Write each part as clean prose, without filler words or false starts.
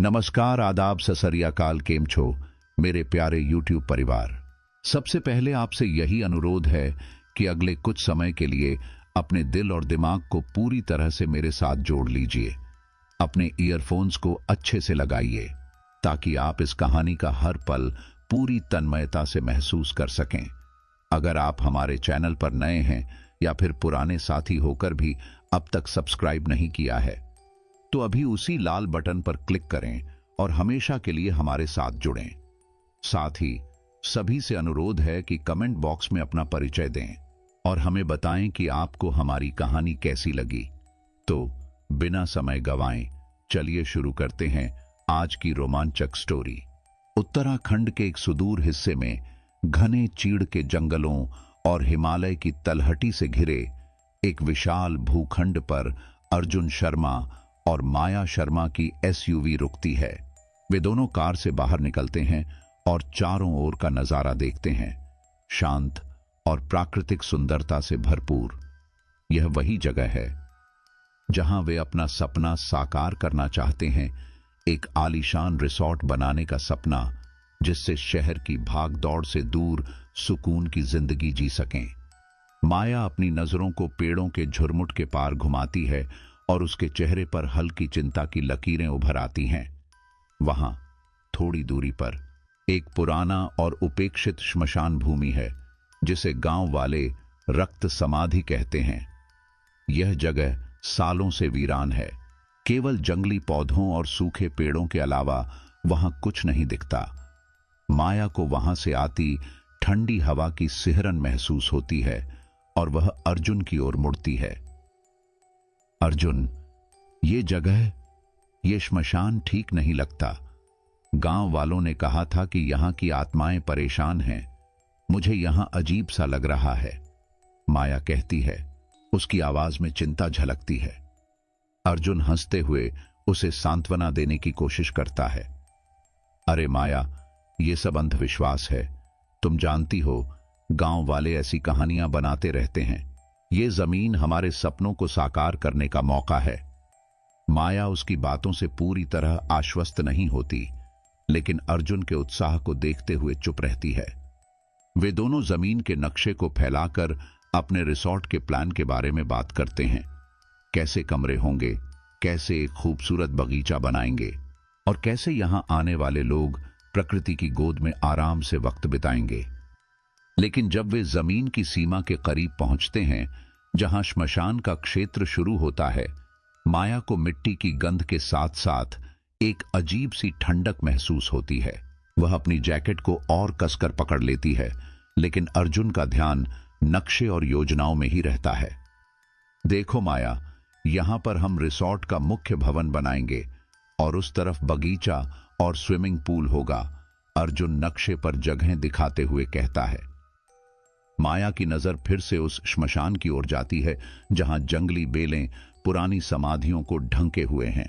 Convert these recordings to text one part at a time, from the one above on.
नमस्कार, आदाब, सत श्री अकाल। केम छो मेरे प्यारे यूट्यूब परिवार। सबसे पहले आपसे यही अनुरोध है कि अगले कुछ समय के लिए अपने दिल और दिमाग को पूरी तरह से मेरे साथ जोड़ लीजिए। अपने ईयरफोन्स को अच्छे से लगाइए ताकि आप इस कहानी का हर पल पूरी तन्मयता से महसूस कर सकें। अगर आप हमारे चैनल पर नए हैं या फिर पुराने साथी होकर भी अब तक सब्सक्राइब नहीं किया है तो अभी उसी लाल बटन पर क्लिक करें और हमेशा के लिए हमारे साथ जुड़ें। साथ ही सभी से अनुरोध है कि कमेंट बॉक्स में अपना परिचय दें और हमें बताएं कि आपको हमारी कहानी कैसी लगी। तो बिना समय गवाएं चलिए शुरू करते हैं आज की रोमांचक स्टोरी। उत्तराखंड के एक सुदूर हिस्से में घने चीड़ के जंगलों और हिमालय की तलहटी से घिरे एक विशाल भूखंड पर अर्जुन शर्मा और माया शर्मा की एसयूवी रुकती है। वे दोनों कार से बाहर निकलते हैं और चारों ओर का नजारा देखते हैं, शांत और प्राकृतिक सुंदरता से भरपूर। यह वही जगह है जहां वे अपना सपना साकार करना चाहते हैं, एक आलीशान रिसॉर्ट बनाने का सपना जिससे शहर की भागदौड़ से दूर सुकून की जिंदगी जी सकें। माया अपनी नजरों को पेड़ों के झुरमुट के पार घुमाती है और उसके चेहरे पर हल्की चिंता की लकीरें उभर आती हैं। वहां थोड़ी दूरी पर एक पुराना और उपेक्षित श्मशान भूमि है जिसे गांव वाले रक्त समाधि कहते हैं। यह जगह सालों से वीरान है, केवल जंगली पौधों और सूखे पेड़ों के अलावा वहां कुछ नहीं दिखता। माया को वहां से आती ठंडी हवा की सिहरन महसूस होती है और वह अर्जुन की ओर मुड़ती है। अर्जुन, ये जगह, ये श्मशान ठीक नहीं लगता। गांव वालों ने कहा था कि यहां की आत्माएं परेशान हैं। मुझे यहां अजीब सा लग रहा है, माया कहती है। उसकी आवाज में चिंता झलकती है। अर्जुन हंसते हुए उसे सांत्वना देने की कोशिश करता है। अरे माया, ये सब अंधविश्वास है। तुम जानती हो, गांव वाले ऐसी कहानियां बनाते रहते हैं। ये जमीन हमारे सपनों को साकार करने का मौका है। माया उसकी बातों से पूरी तरह आश्वस्त नहीं होती, लेकिन अर्जुन के उत्साह को देखते हुए चुप रहती है। वे दोनों जमीन के नक्शे को फैलाकर अपने रिसॉर्ट के प्लान के बारे में बात करते हैं। कैसे कमरे होंगे, कैसे एक खूबसूरत बगीचा बनाएंगे और कैसे यहां आने वाले लोग प्रकृति की गोद में आराम से वक्त बिताएंगे। लेकिन जब वे जमीन की सीमा के करीब पहुंचते हैं, जहां श्मशान का क्षेत्र शुरू होता है, माया को मिट्टी की गंध के साथ साथ एक अजीब सी ठंडक महसूस होती है। वह अपनी जैकेट को और कसकर पकड़ लेती है, लेकिन अर्जुन का ध्यान नक्शे और योजनाओं में ही रहता है। देखो माया, यहां पर हम रिसॉर्ट का मुख्य भवन बनाएंगे और उस तरफ बगीचा और स्विमिंग पूल होगा, अर्जुन नक्शे पर जगहें दिखाते हुए कहता है। माया की नजर फिर से उस श्मशान की ओर जाती है जहां जंगली बेलें पुरानी समाधियों को ढंके हुए हैं।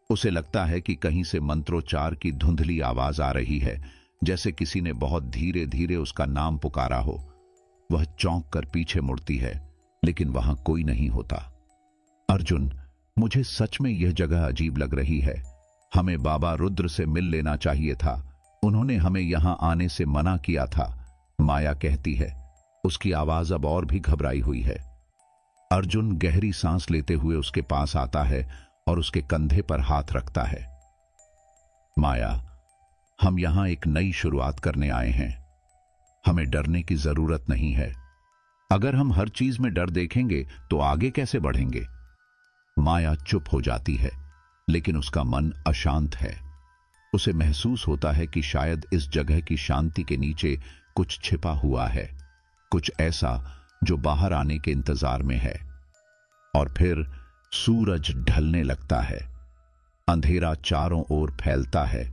उसे लगता है कि कहीं से मंत्रोच्चार की धुंधली आवाज आ रही है, जैसे किसी ने बहुत धीरे धीरे उसका नाम पुकारा हो। वह चौंक कर पीछे मुड़ती है, लेकिन वहां कोई नहीं होता। अर्जुन, मुझे सच में यह जगह अजीब लग रही है। हमें बाबा रुद्र से मिल लेना चाहिए था। उन्होंने हमें यहां आने से मना किया था, माया कहती है। उसकी आवाज अब और भी घबराई हुई है। अर्जुन गहरी सांस लेते हुए उसके पास आता है और उसके कंधे पर हाथ रखता है। माया, हम यहां एक नई शुरुआत करने आए हैं। हमें डरने की जरूरत नहीं है। अगर हम हर चीज में डर देखेंगे तो आगे कैसे बढ़ेंगे? माया चुप हो जाती है, लेकिन उसका मन अशांत है। उसे महसूस होता है कि शायद इस जगह की शांति के नीचे कुछ छिपा हुआ है, कुछ ऐसा जो बाहर आने के इंतजार में है। और फिर सूरज ढलने लगता है। अंधेरा चारों ओर फैलता है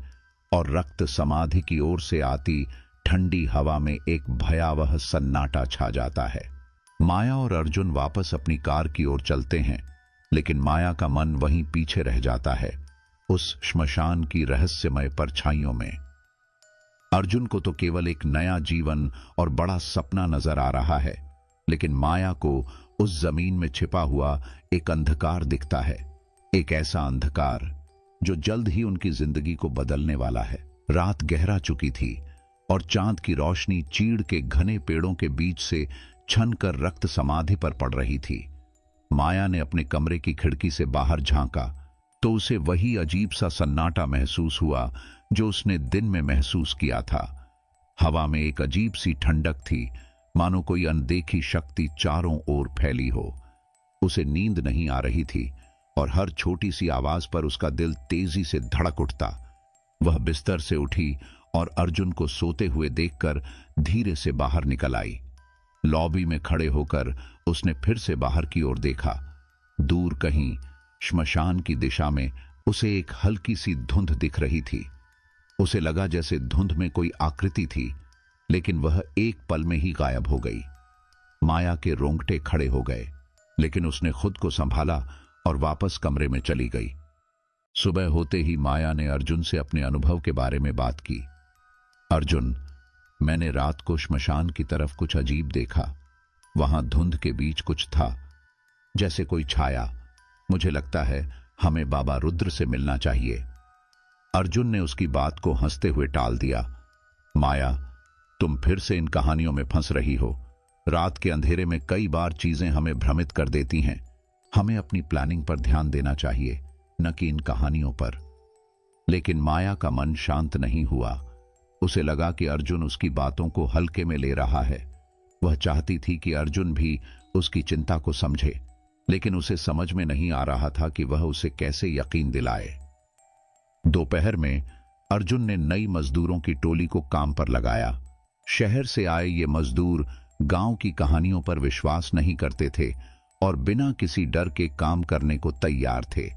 और रक्त समाधि की ओर से आती ठंडी हवा में एक भयावह सन्नाटा छा जाता है। माया और अर्जुन वापस अपनी कार की ओर चलते हैं, लेकिन माया का मन वहीं पीछे रह जाता है, उस श्मशान की रहस्यमय परछाइयों में। अर्जुन को तो केवल एक नया जीवन और बड़ा सपना नजर आ रहा है, लेकिन माया को उस जमीन में छिपा हुआ एक अंधकार दिखता है। एक ऐसा अंधकार जो जल्द ही उनकी जिंदगी को बदलने वाला है। रात गहरा चुकी थी और चांद की रोशनी चीड़ के घने पेड़ों के बीच से छन कर रक्त समाधि पर पड़ रही थी। माया ने अपने कमरे की खिड़की से बाहर झांका तो उसे वही अजीब सा सन्नाटा महसूस हुआ जो उसने दिन में महसूस किया था। हवा में एक अजीब सी ठंडक थी, मानो कोई अनदेखी शक्ति चारों ओर फैली हो। उसे नींद नहीं आ रही थी और हर छोटी सी आवाज पर उसका दिल तेजी से धड़क उठता। वह बिस्तर से उठी और अर्जुन को सोते हुए देखकर धीरे से बाहर निकल आई। लॉबी में खड़े होकर उसने फिर से बाहर की ओर देखा। दूर कहीं श्मशान की दिशा में उसे एक हल्की सी धुंध दिख रही थी। उसे लगा जैसे धुंध में कोई आकृति थी, लेकिन वह एक पल में ही गायब हो गई। माया के रोंगटे खड़े हो गए, लेकिन उसने खुद को संभाला और वापस कमरे में चली गई। सुबह होते ही माया ने अर्जुन से अपने अनुभव के बारे में बात की। अर्जुन, मैंने रात को श्मशान की तरफ कुछ अजीब देखा। वहां धुंध के बीच कुछ था, जैसे कोई छाया। मुझे लगता है हमें बाबा रुद्र से मिलना चाहिए। अर्जुन ने उसकी बात को हंसते हुए टाल दिया। माया, तुम फिर से इन कहानियों में फंस रही हो। रात के अंधेरे में कई बार चीजें हमें भ्रमित कर देती हैं। हमें अपनी प्लानिंग पर ध्यान देना चाहिए, न कि इन कहानियों पर। लेकिन माया का मन शांत नहीं हुआ। उसे लगा कि अर्जुन उसकी बातों को हल्के में ले रहा है। वह चाहती थी कि अर्जुन भी उसकी चिंता को समझे, लेकिन उसे समझ में नहीं आ रहा था कि वह उसे कैसे यकीन दिलाए। दोपहर में अर्जुन ने नई मजदूरों की टोली को काम पर लगाया। शहर से आए ये मजदूर गांव की कहानियों पर विश्वास नहीं करते थे और बिना किसी डर के काम करने को तैयार थे।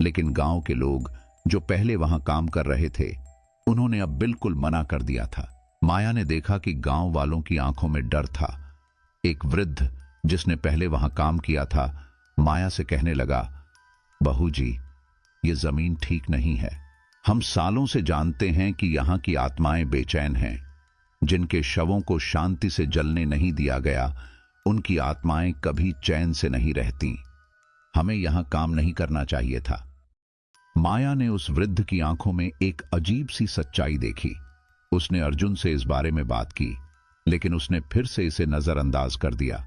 लेकिन गांव के लोग जो पहले वहां काम कर रहे थे, उन्होंने अब बिल्कुल मना कर दिया था। माया ने देखा कि गांव वालों की आंखों में डर था। एक वृद्ध जिसने पहले वहां काम किया था, माया से कहने लगा, बहू जी, ये जमीन ठीक नहीं है। हम सालों से जानते हैं कि यहां की आत्माएं बेचैन हैं। जिनके शवों को शांति से जलने नहीं दिया गया, उनकी आत्माएं कभी चैन से नहीं रहती। हमें यहां काम नहीं करना चाहिए था। माया ने उस वृद्ध की आंखों में एक अजीब सी सच्चाई देखी। उसने अर्जुन से इस बारे में बात की, लेकिन उसने फिर से इसे नजरअंदाज कर दिया।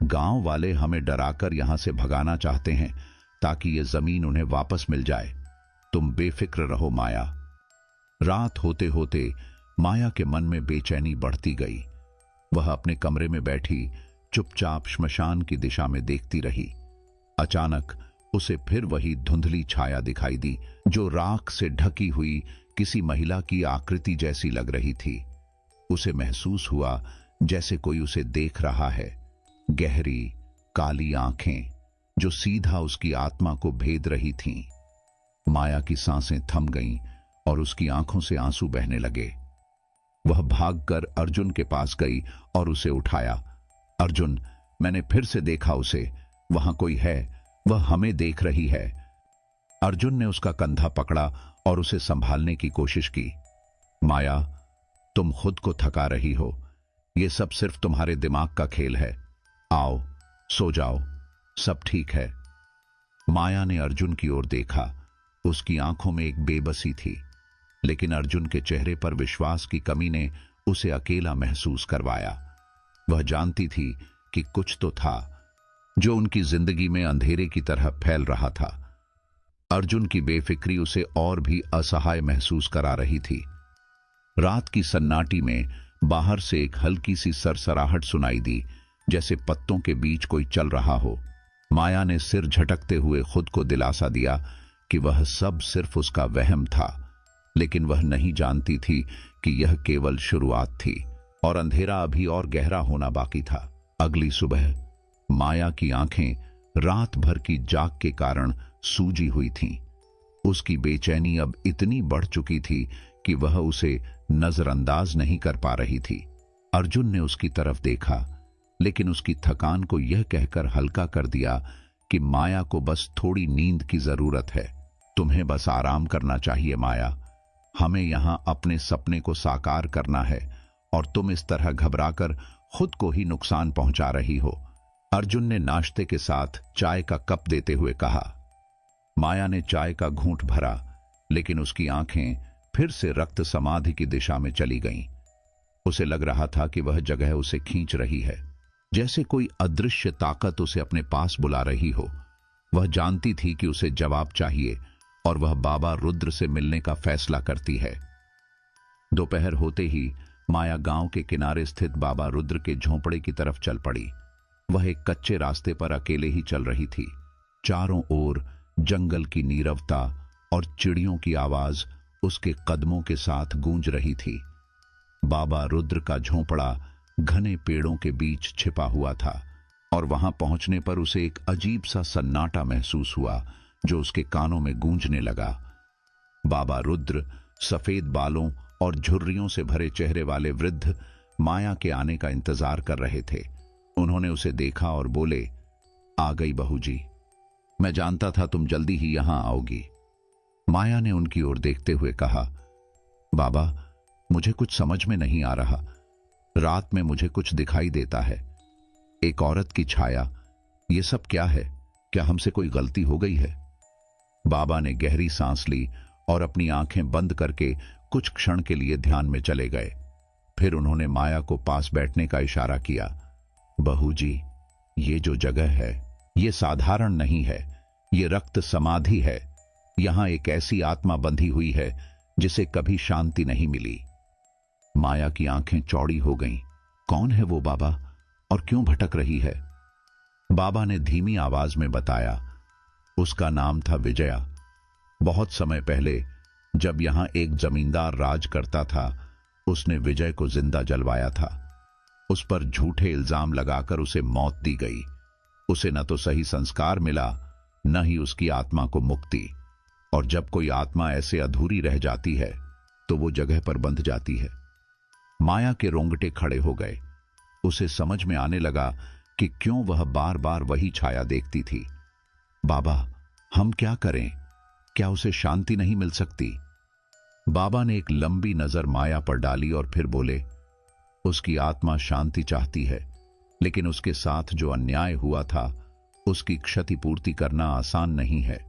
गांव वाले हमें डराकर यहां से भगाना चाहते हैं ताकि ये जमीन उन्हें वापस मिल जाए। तुम बेफिक्र रहो माया। रात होते होते माया के मन में बेचैनी बढ़ती गई। वह अपने कमरे में बैठी चुपचाप श्मशान की दिशा में देखती रही। अचानक उसे फिर वही धुंधली छाया दिखाई दी, जो राख से ढकी हुई किसी महिला की आकृति जैसी लग रही थी। उसे महसूस हुआ जैसे कोई उसे देख रहा है। गहरी काली आंखें जो सीधा उसकी आत्मा को भेद रही थीं। माया की सांसें थम गईं और उसकी आंखों से आंसू बहने लगे। वह भागकर अर्जुन के पास गई और उसे उठाया। अर्जुन, मैंने फिर से देखा उसे। वहां कोई है, वह हमें देख रही है। अर्जुन ने उसका कंधा पकड़ा और उसे संभालने की कोशिश की। माया, तुम खुद को थका रही हो। यह सब सिर्फ तुम्हारे दिमाग का खेल है। आओ, सो जाओ, सब ठीक है। माया ने अर्जुन की ओर देखा। उसकी आंखों में एक बेबसी थी, लेकिन अर्जुन के चेहरे पर विश्वास की कमी ने उसे अकेला महसूस करवाया। वह जानती थी कि कुछ तो था जो उनकी जिंदगी में अंधेरे की तरह फैल रहा था। अर्जुन की बेफिक्री उसे और भी असहाय महसूस करा रही थी। रात की सन्नाटी में बाहर से एक हल्की सी सरसराहट सुनाई दी, जैसे पत्तों के बीच कोई चल रहा हो। माया ने सिर झटकते हुए खुद को दिलासा दिया कि वह सब सिर्फ उसका वहम था, लेकिन वह नहीं जानती थी कि यह केवल शुरुआत थी और अंधेरा अभी और गहरा होना बाकी था। अगली सुबह माया की आंखें रात भर की जाग के कारण सूजी हुई थीं। उसकी बेचैनी अब इतनी बढ़ चुकी थी कि वह उसे नजरअंदाज नहीं कर पा रही थी। अर्जुन ने उसकी तरफ देखा, लेकिन उसकी थकान को यह कहकर हल्का कर दिया कि माया को बस थोड़ी नींद की जरूरत है। तुम्हें बस आराम करना चाहिए माया। हमें यहां अपने सपने को साकार करना है और तुम इस तरह घबराकर खुद को ही नुकसान पहुंचा रही हो। अर्जुन ने नाश्ते के साथ चाय का कप देते हुए कहा। माया ने चाय का घूंट भरा लेकिन उसकी आंखें फिर से रक्त समाधि की दिशा में चली गईं। उसे लग रहा था कि वह जगह उसे खींच रही है, जैसे कोई अदृश्य ताकत उसे अपने पास बुला रही हो। वह जानती थी कि उसे जवाब चाहिए और वह बाबा रुद्र से मिलने का फैसला करती है। दोपहर होते ही माया गांव के किनारे स्थित बाबा रुद्र के झोंपड़े की तरफ चल पड़ी। वह एक कच्चे रास्ते पर अकेले ही चल रही थी। चारों ओर जंगल की नीरवता और चिड़ियों की आवाज उसके कदमों के साथ गूंज रही थी। बाबा रुद्र का झोंपड़ा घने पेड़ों के बीच छिपा हुआ था और वहां पहुंचने पर उसे एक अजीब सा सन्नाटा महसूस हुआ जो उसके कानों में गूंजने लगा। बाबा रुद्र सफेद बालों और झुर्रियों से भरे चेहरे वाले वृद्ध माया के आने का इंतजार कर रहे थे। उन्होंने उसे देखा और बोले, आ गई बहू जी, मैं जानता था तुम जल्दी ही यहां आओगी। माया ने उनकी ओर देखते हुए कहा, बाबा, मुझे कुछ समझ में नहीं आ रहा। रात में मुझे कुछ दिखाई देता है, एक औरत की छाया। ये सब क्या है? क्या हमसे कोई गलती हो गई है? बाबा ने गहरी सांस ली और अपनी आंखें बंद करके कुछ क्षण के लिए ध्यान में चले गए। फिर उन्होंने माया को पास बैठने का इशारा किया। बहू जी, ये जो जगह है ये साधारण नहीं है, ये रक्त समाधि है। यहां एक ऐसी आत्मा बंधी हुई है जिसे कभी शांति नहीं मिली। माया की आंखें चौड़ी हो गईं। कौन है वो बाबा और क्यों भटक रही है? बाबा ने धीमी आवाज में बताया, उसका नाम था विजया। बहुत समय पहले जब यहां एक जमींदार राज करता था, उसने विजय को जिंदा जलवाया था। उस पर झूठे इल्जाम लगाकर उसे मौत दी गई। उसे न तो सही संस्कार मिला, न ही उसकी आत्मा को मुक्ति। और जब कोई आत्मा ऐसे अधूरी रह जाती है तो वो जगह पर बंध जाती है। माया के रोंगटे खड़े हो गए। उसे समझ में आने लगा कि क्यों वह बार बार वही छाया देखती थी। बाबा, हम क्या करें? क्या उसे शांति नहीं मिल सकती? बाबा ने एक लंबी नजर माया पर डाली और फिर बोले, उसकी आत्मा शांति चाहती है, लेकिन उसके साथ जो अन्याय हुआ था उसकी क्षतिपूर्ति करना आसान नहीं है।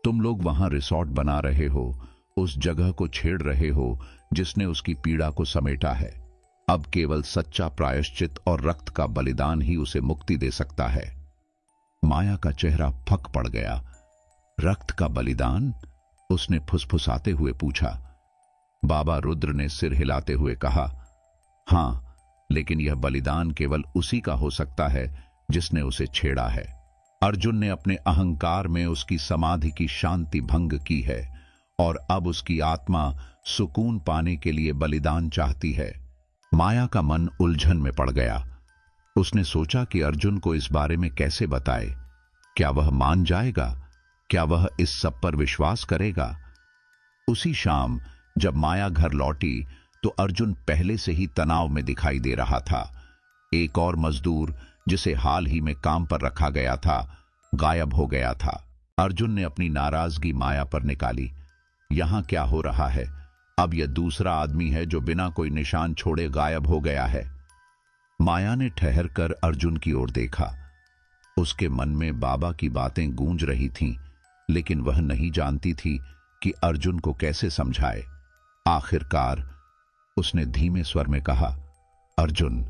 तुम लोग वहां रिसोर्ट बना रहे हो, उस जगह को छेड़ रहे हो जिसने उसकी पीड़ा को समेटा है। अब केवल सच्चा प्रायश्चित और रक्त का बलिदान ही उसे मुक्ति दे सकता है। माया का चेहरा फक पड़ गया। रक्त का बलिदान? उसने फुसफुसाते हुए पूछा। बाबा रुद्र ने सिर हिलाते हुए कहा, हां, लेकिन यह बलिदान केवल उसी का हो सकता है जिसने उसे छेड़ा है। अर्जुन ने अपने अहंकार में उसकी समाधि की शांति भंग की है और अब उसकी आत्मा सुकून पाने के लिए बलिदान चाहती है। माया का मन उलझन में पड़ गया। उसने सोचा कि अर्जुन को इस बारे में कैसे बताए। क्या वह मान जाएगा? क्या वह इस सब पर विश्वास करेगा? उसी शाम जब माया घर लौटी तो अर्जुन पहले से ही तनाव में दिखाई दे रहा था। एक और मजदूर जिसे हाल ही में काम पर रखा गया था, गायब हो गया था। अर्जुन ने अपनी नाराजगी माया पर निकाली। यहां क्या हो रहा है? अब यह दूसरा आदमी है जो बिना कोई निशान छोड़े गायब हो गया है। माया ने ठहर कर अर्जुन की ओर देखा। उसके मन में बाबा की बातें गूंज रही थीं, लेकिन वह नहीं जानती थी कि अर्जुन को कैसे समझाए। आखिरकार उसने धीमे स्वर में कहा, अर्जुन,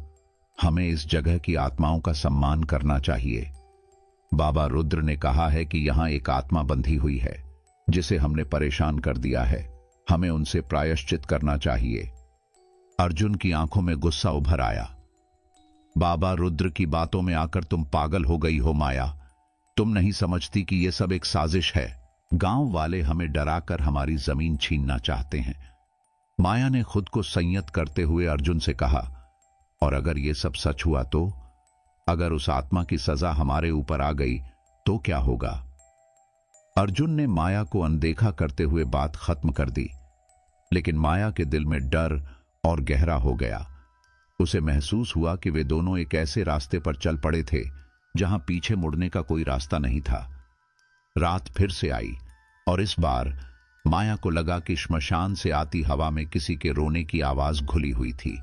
हमें इस जगह की आत्माओं का सम्मान करना चाहिए। बाबा रुद्र ने कहा है कि यहां एक आत्मा बंधी हुई है जिसे हमने परेशान कर दिया है। हमें उनसे प्रायश्चित करना चाहिए। अर्जुन की आंखों में गुस्सा उभर आया। बाबा रुद्र की बातों में आकर तुम पागल हो गई हो माया। तुम नहीं समझती कि यह सब एक साजिश है। गांव वाले हमें डराकर हमारी जमीन छीनना चाहते हैं। माया ने खुद को संयत करते हुए अर्जुन से कहा, और अगर यह सब सच हुआ तो? अगर उस आत्मा की सजा हमारे ऊपर आ गई तो क्या होगा? अर्जुन ने माया को अनदेखा करते हुए बात खत्म कर दी, लेकिन माया के दिल में डर और गहरा हो गया। उसे महसूस हुआ कि वे दोनों एक ऐसे रास्ते पर चल पड़े थे जहां पीछे मुड़ने का कोई रास्ता नहीं था। रात फिर से आई और इस बार माया को लगा कि श्मशान से आती हवा में किसी के रोने की आवाज घुली हुई थी।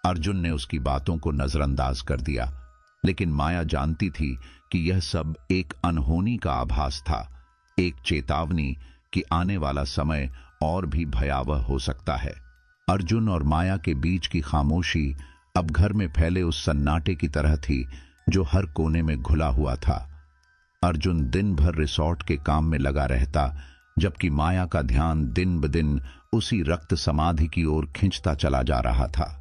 अर्जुन ने उसकी बातों को नजरअंदाज कर दिया, लेकिन माया जानती थी कि यह सब एक अनहोनी का आभास था, एक चेतावनी कि आने वाला समय और भी भयावह हो सकता है। अर्जुन और माया के बीच की खामोशी अब घर में फैले उस सन्नाटे की तरह थी जो हर कोने में घुला हुआ था। अर्जुन दिन भर रिसोर्ट के काम में लगा रहता, जबकि माया का ध्यान दिन ब दिन उसी रक्त समाधि की ओर खिंचता चला जा रहा था।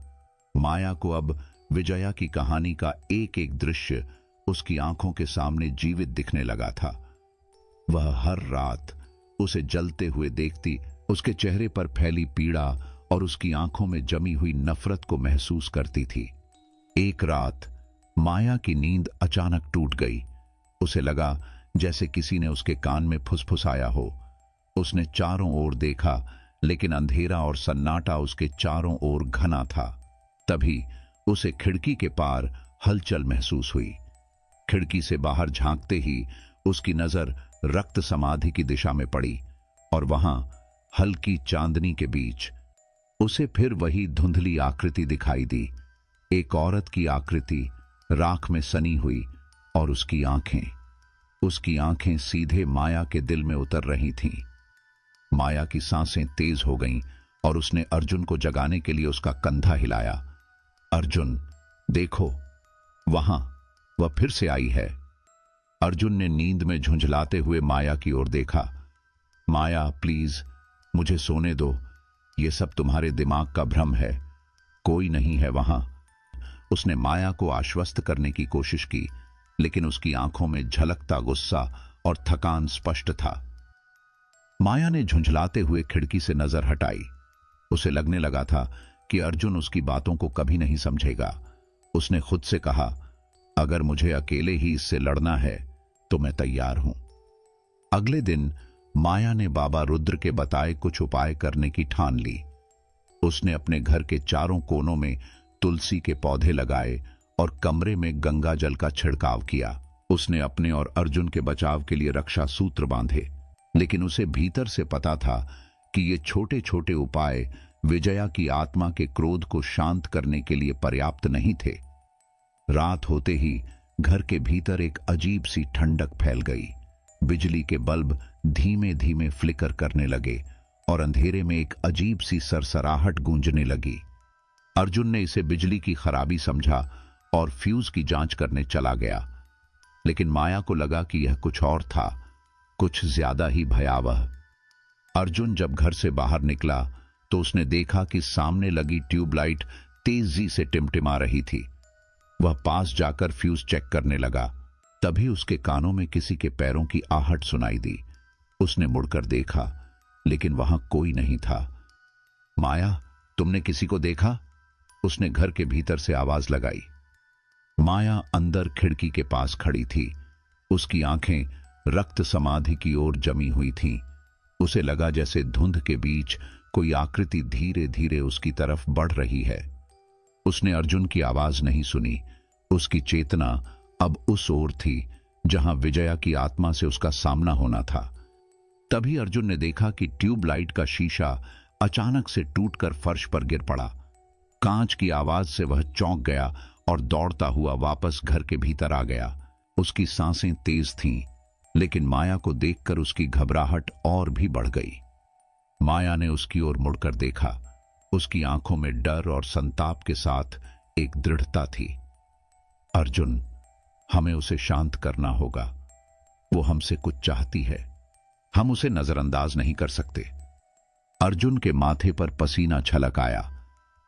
माया को अब विजया की कहानी का एक एक दृश्य उसकी आंखों के सामने जीवित दिखने लगा था। वह हर रात उसे जलते हुए देखती, उसके चेहरे पर फैली पीड़ा और उसकी आंखों में जमी हुई नफरत को महसूस करती थी। एक रात माया की नींद अचानक टूट गई। उसे लगा जैसे किसी ने उसके कान में फुसफुसाया हो। उसने चारों ओर देखा, लेकिन अंधेरा और सन्नाटा उसके चारों ओर घना था। तभी उसे खिड़की के पार हलचल महसूस हुई। खिड़की से बाहर झांकते ही उसकी नजर रक्त समाधि की दिशा में पड़ी और वहां हल्की चांदनी के बीच उसे फिर वही धुंधली आकृति दिखाई दी। एक औरत की आकृति, राख में सनी हुई, और उसकी आंखें सीधे माया के दिल में उतर रही थीं। माया की सांसें तेज हो गईं और उसने अर्जुन को जगाने के लिए उसका कंधा हिलाया। अर्जुन, देखो, वहां वह फिर से आई है। अर्जुन ने नींद में झुंझलाते हुए माया की ओर देखा। माया, प्लीज मुझे सोने दो, ये सब तुम्हारे दिमाग का भ्रम है, कोई नहीं है वहां। उसने माया को आश्वस्त करने की कोशिश की, लेकिन उसकी आंखों में झलकता गुस्सा और थकान स्पष्ट था। माया ने झुंझलाते हुए खिड़की से नजर हटाई। उसे लगने लगा था कि अर्जुन उसकी बातों को कभी नहीं समझेगा। उसने खुद से कहा, अगर मुझे अकेले ही इससे लड़ना है तो मैं तैयार हूं। अगले दिन माया ने बाबा रुद्र के बताए कुछ उपाय करने की ठान ली। उसने अपने घर के चारों कोनों में तुलसी के पौधे लगाए और कमरे में गंगा जल का छिड़काव किया। उसने अपने और अर्जुन के बचाव के लिए रक्षा सूत्र बांधे, लेकिन उसे भीतर से पता था कि ये छोटे छोटे उपाय विजया की आत्मा के क्रोध को शांत करने के लिए पर्याप्त नहीं थे। रात होते ही घर के भीतर एक अजीब सी ठंडक फैल गई। बिजली के बल्ब धीमे धीमे फ्लिकर करने लगे और अंधेरे में एक अजीब सी सरसराहट गूंजने लगी। अर्जुन ने इसे बिजली की खराबी समझा और फ्यूज की जांच करने चला गया, लेकिन माया को लगा कि यह कुछ और था, कुछ ज्यादा ही भयावह। अर्जुन जब घर से बाहर निकला तो उसने देखा कि सामने लगी ट्यूबलाइट तेजी से टिमटिमा रही थी। वह पास जाकर फ्यूज चेक करने लगा। तभी उसके कानों में किसी के पैरों की आहट सुनाई दी। उसने मुड़कर देखा, लेकिन वहां कोई नहीं था। माया, तुमने किसी को देखा? उसने घर के भीतर से आवाज लगाई। माया अंदर खिड़की के पास खड़ी थी। उसकी आंखें रक्त समाधि की ओर जमी हुई थीं। उसे लगा जैसे धुंध के बीच कोई आकृति धीरे धीरे उसकी तरफ बढ़ रही है। उसने अर्जुन की आवाज नहीं सुनी। उसकी चेतना अब उस ओर थी जहां विजया की आत्मा से उसका सामना होना था। तभी अर्जुन ने देखा कि ट्यूबलाइट का शीशा अचानक से टूटकर फर्श पर गिर पड़ा। कांच की आवाज से वह चौंक गया और दौड़ता हुआ वापस घर के भीतर आ गया। उसकी सांसें तेज थीं, लेकिन माया को देखकर उसकी घबराहट और भी बढ़ गई। माया ने उसकी ओर मुड़कर देखा। उसकी आंखों में डर और संताप के साथ एक दृढ़ता थी। अर्जुन, हमें उसे शांत करना होगा। वो हमसे कुछ चाहती है, हम उसे नजरअंदाज नहीं कर सकते। अर्जुन के माथे पर पसीना छलक आया।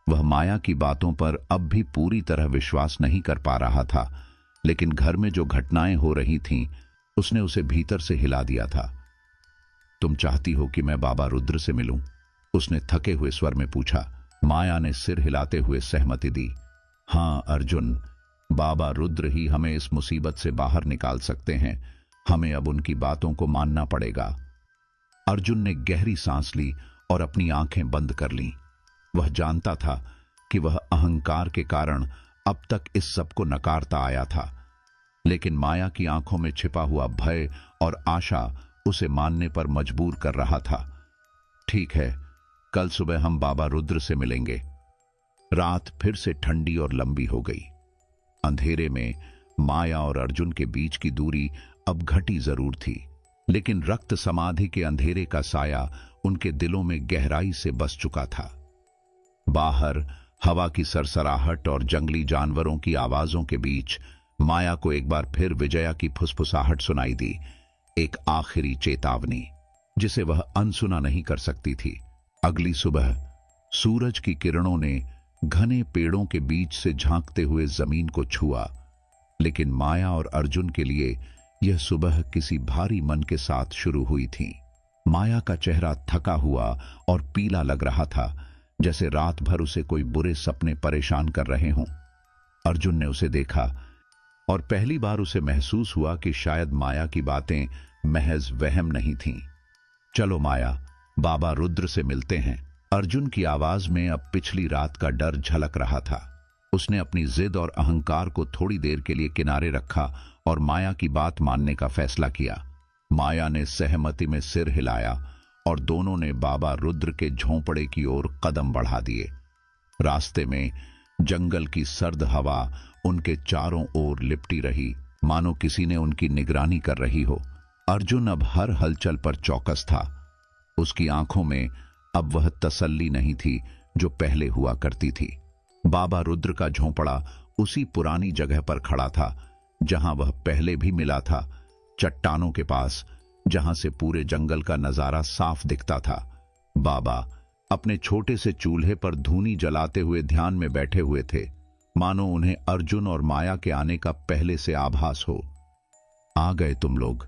वह माया की बातों पर अब भी पूरी तरह विश्वास नहीं कर पा रहा था, लेकिन घर में जो घटनाएं हो रही थीं, उसने उसे भीतर से हिला दिया था। तुम चाहती हो कि मैं बाबा रुद्र से मिलूं? उसने थके हुए स्वर में पूछा। माया ने सिर हिलाते हुए सहमति दी। हां अर्जुन, बाबा रुद्र ही हमें इस मुसीबत से बाहर निकाल सकते हैं। हमें अब उनकी बातों को मानना पड़ेगा। अर्जुन ने गहरी सांस ली और अपनी आंखें बंद कर लीं। वह जानता था कि वह अहंकार के कारण अब तक इस सब को नकारता आया था, लेकिन माया की आंखों में छिपा हुआ भय और आशा उसे मानने पर मजबूर कर रहा था। ठीक है, कल सुबह हम बाबा रुद्र से मिलेंगे। रात फिर से ठंडी और लंबी हो गई। अंधेरे में माया और अर्जुन के बीच की दूरी अब घटी जरूर थी, लेकिन रक्त समाधि के अंधेरे का साया उनके दिलों में गहराई से बस चुका था। बाहर हवा की सरसराहट और जंगली जानवरों की आवाजों के बीच माया को एक बार फिर विजया की फुसफुसाहट सुनाई दी, एक आखिरी चेतावनी जिसे वह अनसुना नहीं कर सकती थी। अगली सुबह सूरज की किरणों ने घने पेड़ों के बीच से झांकते हुए जमीन को छुआ, लेकिन माया और अर्जुन के लिए यह सुबह किसी भारी मन के साथ शुरू हुई थी। माया का चेहरा थका हुआ और पीला लग रहा था, जैसे रात भर उसे कोई बुरे सपने परेशान कर रहे हों। अर्जुन ने उसे देखा और पहली बार उसे महसूस हुआ कि शायद माया की बातें महज वहम नहीं थीं। चलो माया, बाबा रुद्र से मिलते हैं। अर्जुन की आवाज में अब पिछली रात का डर झलक रहा था। उसने अपनी जिद और अहंकार को थोड़ी देर के लिए किनारे रखा और माया की बात मानने का फैसला किया। माया ने सहमति में सिर हिलाया और दोनों ने बाबा रुद्र के झोंपड़े की ओर कदम बढ़ा दिए। रास्ते में जंगल की सर्द हवा उनके चारों ओर लिपटी रही, मानो किसी ने उनकी निगरानी कर रही हो। अर्जुन अब हर हलचल पर चौकस था। उसकी आंखों में अब वह तसल्ली नहीं थी जो पहले हुआ करती थी। बाबा रुद्र का झोंपड़ा उसी पुरानी जगह पर खड़ा था जहां वह पहले भी मिला था, चट्टानों के पास, जहां से पूरे जंगल का नजारा साफ दिखता था। बाबा अपने छोटे से चूल्हे पर धूनी जलाते हुए ध्यान में बैठे हुए थे, मानो उन्हें अर्जुन और माया के आने का पहले से आभास हो। आ गए तुम लोग।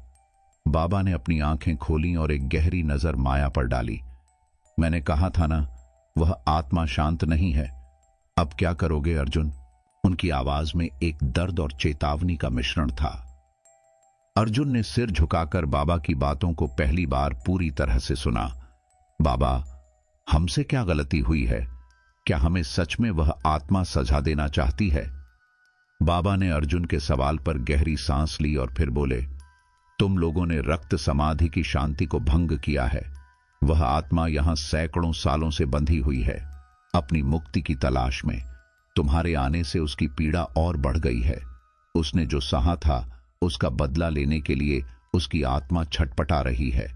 बाबा ने अपनी आंखें खोलीं और एक गहरी नजर माया पर डाली। मैंने कहा था ना, वह आत्मा शांत नहीं है। अब क्या करोगे अर्जुन? उनकी आवाज में एक दर्द और चेतावनी का मिश्रण था। अर्जुन ने सिर झुकाकर बाबा की बातों को पहली बार पूरी तरह से सुना। बाबा, हमसे क्या गलती हुई है? क्या हमें सच में वह आत्मा सजा देना चाहती है? बाबा ने अर्जुन के सवाल पर गहरी सांस ली और फिर बोले, तुम लोगों ने रक्त समाधि की शांति को भंग किया है। वह आत्मा यहां सैकड़ों सालों से बंधी हुई है, अपनी मुक्ति की तलाश में। तुम्हारे आने से उसकी पीड़ा और बढ़ गई है। उसने जो सहा था उसका बदला लेने के लिए उसकी आत्मा छटपटा रही है।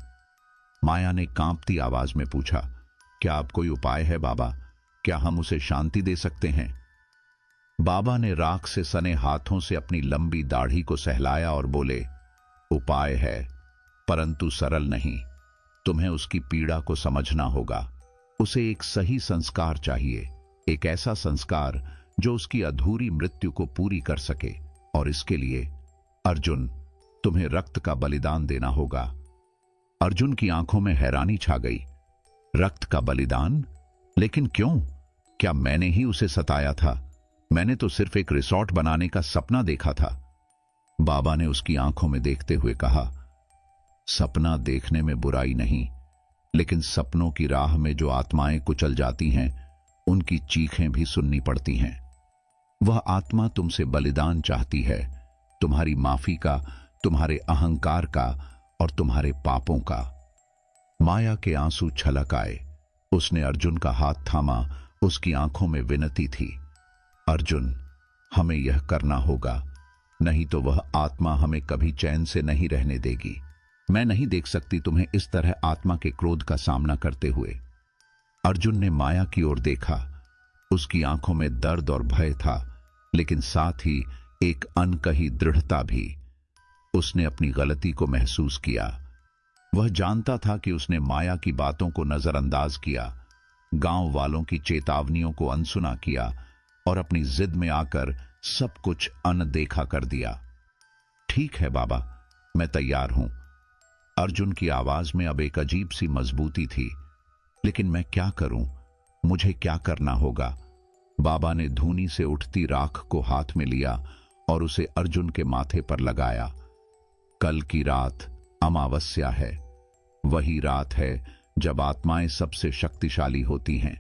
माया ने कांपती आवाज में पूछा, क्या आप कोई उपाय है बाबा? क्या हम उसे शांति दे सकते हैं? बाबा ने राख से सने हाथों से अपनी लंबी दाढ़ी को सहलाया और बोले, उपाय है, परंतु सरल नहीं। तुम्हें उसकी पीड़ा को समझना होगा। उसे एक सही संस्कार चाहिए, एक ऐसा संस्कार जो उसकी अधूरी मृत्यु को पूरी कर सके। और इसके लिए अर्जुन, तुम्हें रक्त का बलिदान देना होगा। अर्जुन की आंखों में हैरानी छा गई। रक्त का बलिदान? लेकिन क्यों? क्या मैंने ही उसे सताया था? मैंने तो सिर्फ एक रिसॉर्ट बनाने का सपना देखा था। बाबा ने उसकी आंखों में देखते हुए कहा, सपना देखने में बुराई नहीं, लेकिन सपनों की राह में जो आत्माएं कुचल जाती हैं, उनकी चीखें भी सुननी पड़ती हैं। वह आत्मा तुमसे बलिदान चाहती है, तुम्हारी माफी का, तुम्हारे अहंकार का और तुम्हारे पापों का। माया के आंसू छलक आए। उसने अर्जुन का हाथ थामा। उसकी आंखों में विनती थी, अर्जुन, हमें यह करना होगा, नहीं तो वह आत्मा हमें कभी चैन से नहीं रहने देगी। मैं नहीं देख सकती तुम्हें इस तरह आत्मा के क्रोध का सामना करते हुए। अर्जुन ने माया की ओर देखा। उसकी आंखों में दर्द और भय था, लेकिन साथ ही एक अनकही दृढ़ता भी। उसने अपनी गलती को महसूस किया। वह जानता था कि उसने माया की बातों को नजरअंदाज किया, गांव वालों की चेतावनियों को अनसुना किया और अपनी जिद में आकर सब कुछ अनदेखा कर दिया। ठीक है बाबा, मैं तैयार हूं। अर्जुन की आवाज में अब एक अजीब सी मजबूती थी। लेकिन मैं क्या करूं? मुझे क्या करना होगा? बाबा ने धूनी से उठती राख को हाथ में लिया और उसे अर्जुन के माथे पर लगाया। कल की रात अमावस्या है। वही रात है जब आत्माएं सबसे शक्तिशाली होती हैं।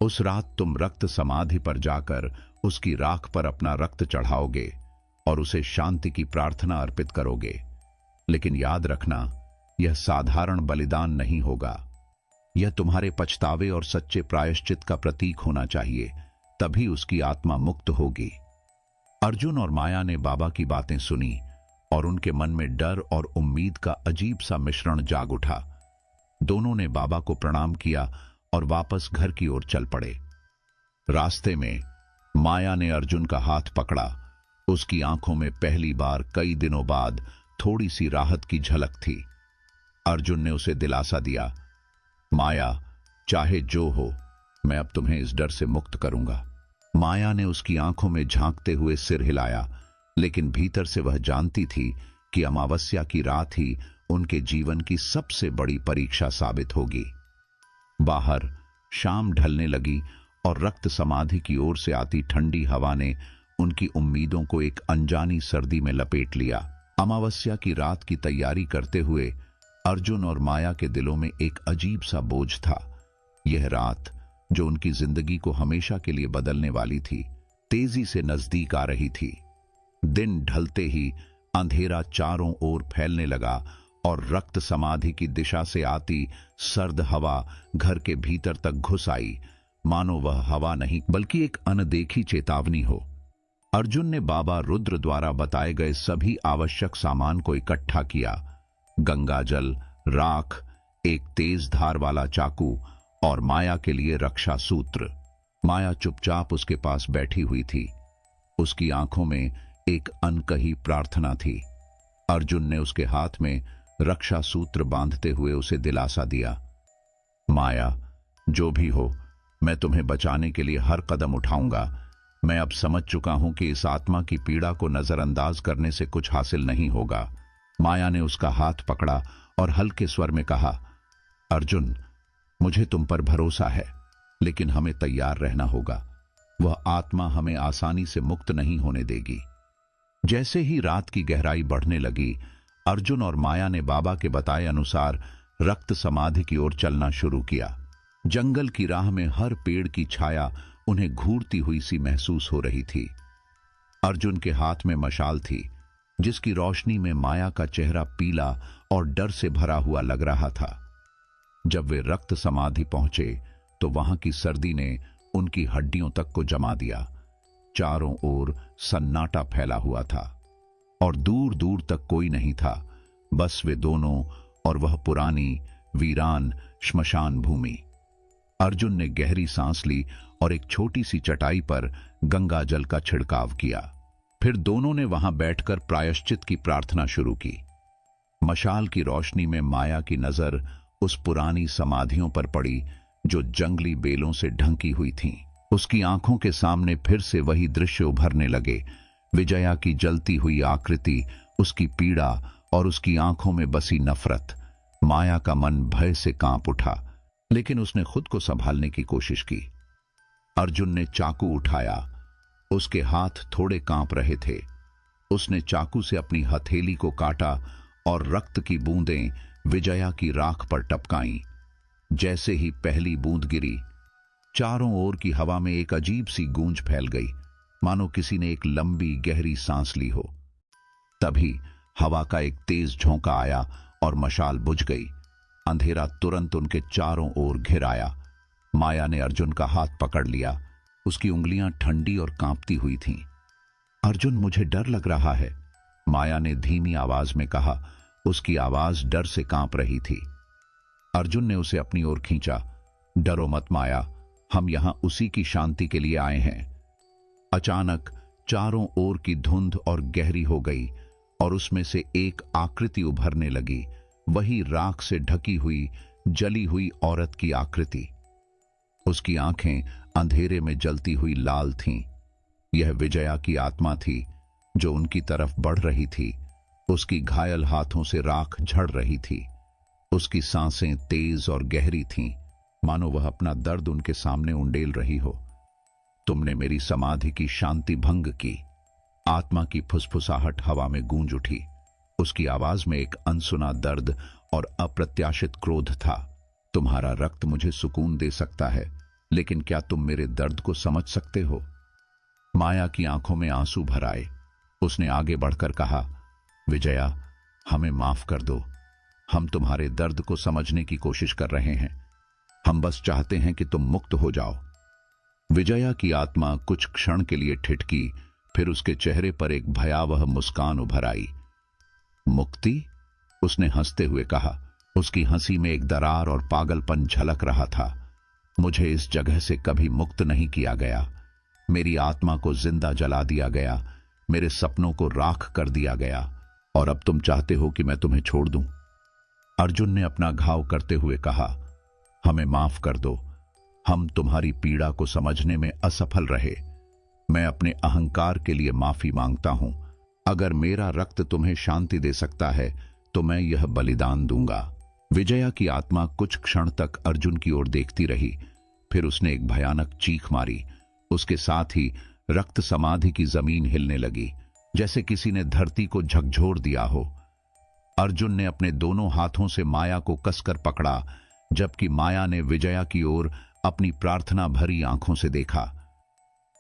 उस रात तुम रक्त समाधि पर जाकर उसकी राख पर अपना रक्त चढ़ाओगे और उसे शांति की प्रार्थना अर्पित करोगे। लेकिन याद रखना, यह साधारण बलिदान नहीं होगा। यह तुम्हारे पछतावे और सच्चे प्रायश्चित का प्रतीक होना चाहिए, तभी उसकी आत्मा मुक्त होगी। अर्जुन और माया ने बाबा की बातें सुनी और उनके मन में डर और उम्मीद का अजीब सा मिश्रण जाग उठा। दोनों ने बाबा को प्रणाम किया और वापस घर की ओर चल पड़े। रास्ते में माया ने अर्जुन का हाथ पकड़ा। उसकी आंखों में पहली बार कई दिनों बाद थोड़ी सी राहत की झलक थी। अर्जुन ने उसे दिलासा दिया, माया, चाहे जो हो, मैं अब तुम्हें इस डर से मुक्त करूंगा। माया ने उसकी आंखों में झांकते हुए सिर हिलाया, लेकिन भीतर से वह जानती थी कि अमावस्या की रात ही उनके जीवन की सबसे बड़ी परीक्षा साबित होगी। बाहर शाम ढलने लगी और रक्त समाधि की ओर से आती ठंडी हवा ने उनकी उम्मीदों को एक अनजानी सर्दी में लपेट लिया। अमावस्या की रात की तैयारी करते हुए अर्जुन और माया के दिलों में एक अजीब सा बोझ था। यह रात, जो उनकी जिंदगी को हमेशा के लिए बदलने वाली थी, तेजी से नजदीक आ रही थी। दिन ढलते ही अंधेरा चारों ओर फैलने लगा और रक्त समाधि की दिशा से आती सर्द हवा घर के भीतर तक घुस आई, मानो वह हवा नहीं बल्कि एक अनदेखी चेतावनी हो। अर्जुन ने बाबा रुद्र द्वारा बताए गए सभी आवश्यक सामान को इकट्ठा किया। गंगाजल, राख, एक तेज धार वाला चाकू और माया के लिए रक्षा सूत्र। माया चुपचाप उसके पास बैठी हुई थी। उसकी आंखों में एक अनकही प्रार्थना थी। अर्जुन ने उसके हाथ में रक्षा सूत्र बांधते हुए उसे दिलासा दिया, माया, जो भी हो, मैं तुम्हें बचाने के लिए हर कदम उठाऊंगा। मैं अब समझ चुका हूं कि इस आत्मा की पीड़ा को नजरअंदाज करने से कुछ हासिल नहीं होगा। माया ने उसका हाथ पकड़ा और हल्के स्वर में कहा, अर्जुन, मुझे तुम पर भरोसा है, लेकिन हमें तैयार रहना होगा। वह आत्मा हमें आसानी से मुक्त नहीं होने देगी। जैसे ही रात की गहराई बढ़ने लगी, अर्जुन और माया ने बाबा के बताए अनुसार रक्त समाधि की ओर चलना शुरू किया। जंगल की राह में हर पेड़ की छाया उन्हें घूरती हुई सी महसूस हो रही थी। अर्जुन के हाथ में मशाल थी, जिसकी रोशनी में माया का चेहरा पीला और डर से भरा हुआ लग रहा था। जब वे रक्त समाधि पहुंचे तो वहां की सर्दी ने उनकी हड्डियों तक को जमा दिया। चारों ओर सन्नाटा फैला हुआ था और दूर दूर तक कोई नहीं था, बस वे दोनों और वह पुरानी वीरान श्मशान भूमि। अर्जुन ने गहरी सांस ली और एक छोटी सी चटाई पर गंगा जल का छिड़काव किया। फिर दोनों ने वहां बैठकर प्रायश्चित की प्रार्थना शुरू की। मशाल की रोशनी में माया की नजर उस पुरानी समाधियों पर पड़ी जो जंगली बेलों से ढंकी हुई थीं। उसकी आंखों के सामने फिर से वही दृश्य उभरने लगे, विजया की जलती हुई आकृति, उसकी पीड़ा और उसकी आंखों में बसी नफरत। माया का मन भय से कांप उठा, लेकिन उसने खुद को संभालने की कोशिश की। अर्जुन ने चाकू उठाया। उसके हाथ थोड़े कांप रहे थे। उसने चाकू से अपनी हथेली को काटा और रक्त की बूंदें विजया की राख पर टपकाईं। जैसे ही पहली बूंद गिरी, चारों ओर की हवा में एक अजीब सी गूंज फैल गई, मानो किसी ने एक लंबी गहरी सांस ली हो। तभी हवा का एक तेज झोंका आया और मशाल बुझ गई। अंधेरा तुरंत उनके चारों ओर घिर आया। माया ने अर्जुन का हाथ पकड़ लिया। उसकी उंगलियां ठंडी और कांपती हुई थीं। अर्जुन, मुझे डर लग रहा है, माया ने धीमी आवाज में कहा। उसकी आवाज डर से कांप रही थी। अर्जुन ने उसे अपनी ओर खींचा। डरो मत माया, हम यहां उसी की शांति के लिए आए हैं। अचानक चारों ओर की धुंध और गहरी हो गई और उसमें से एक आकृति उभरने लगी, वही राख से ढकी हुई जली हुई औरत की आकृति। उसकी आंखें अंधेरे में जलती हुई लाल थीं। यह विजया की आत्मा थी जो उनकी तरफ बढ़ रही थी। उसकी घायल हाथों से राख झड़ रही थी। उसकी सांसें तेज और गहरी थीं, मानो वह अपना दर्द उनके सामने उंडेल रही हो। तुमने मेरी समाधि की शांति भंग की। आत्मा की फुसफुसाहट हवा में गूंज उठी। उसकी आवाज में एक अनसुना दर्द और अप्रत्याशित क्रोध था। तुम्हारा रक्त मुझे सुकून दे सकता है, लेकिन क्या तुम मेरे दर्द को समझ सकते हो? माया की आंखों में आंसू भर आए। उसने आगे बढ़कर कहा, विजया, हमें माफ कर दो। हम तुम्हारे दर्द को समझने की कोशिश कर रहे हैं। हम बस चाहते हैं कि तुम मुक्त हो जाओ। विजया की आत्मा कुछ क्षण के लिए ठिठकी, फिर उसके चेहरे पर एक भयावह मुस्कान उभर आई। मुक्ति? उसने हंसते हुए कहा। उसकी हंसी में एक दरार और पागलपन झलक रहा था। मुझे इस जगह से कभी मुक्त नहीं किया गया। मेरी आत्मा को जिंदा जला दिया गया, मेरे सपनों को राख कर दिया गया, और अब तुम चाहते हो कि मैं तुम्हें छोड़ दूं? अर्जुन ने अपना घाव करते हुए कहा, हमें माफ कर दो। हम तुम्हारी पीड़ा को समझने में असफल रहे। मैं अपने अहंकार के लिए माफी मांगता हूं। अगर मेरा रक्त तुम्हें शांति दे सकता है तो मैं यह बलिदान दूंगा। विजया की आत्मा कुछ क्षण तक अर्जुन की ओर देखती रही, फिर उसने एक भयानक चीख मारी। उसके साथ ही रक्त समाधि की जमीन हिलने लगी, जैसे किसी ने धरती को झकझोर दिया हो। अर्जुन ने अपने दोनों हाथों से माया को कसकर पकड़ा, जबकि माया ने विजया की ओर अपनी प्रार्थना भरी आंखों से देखा।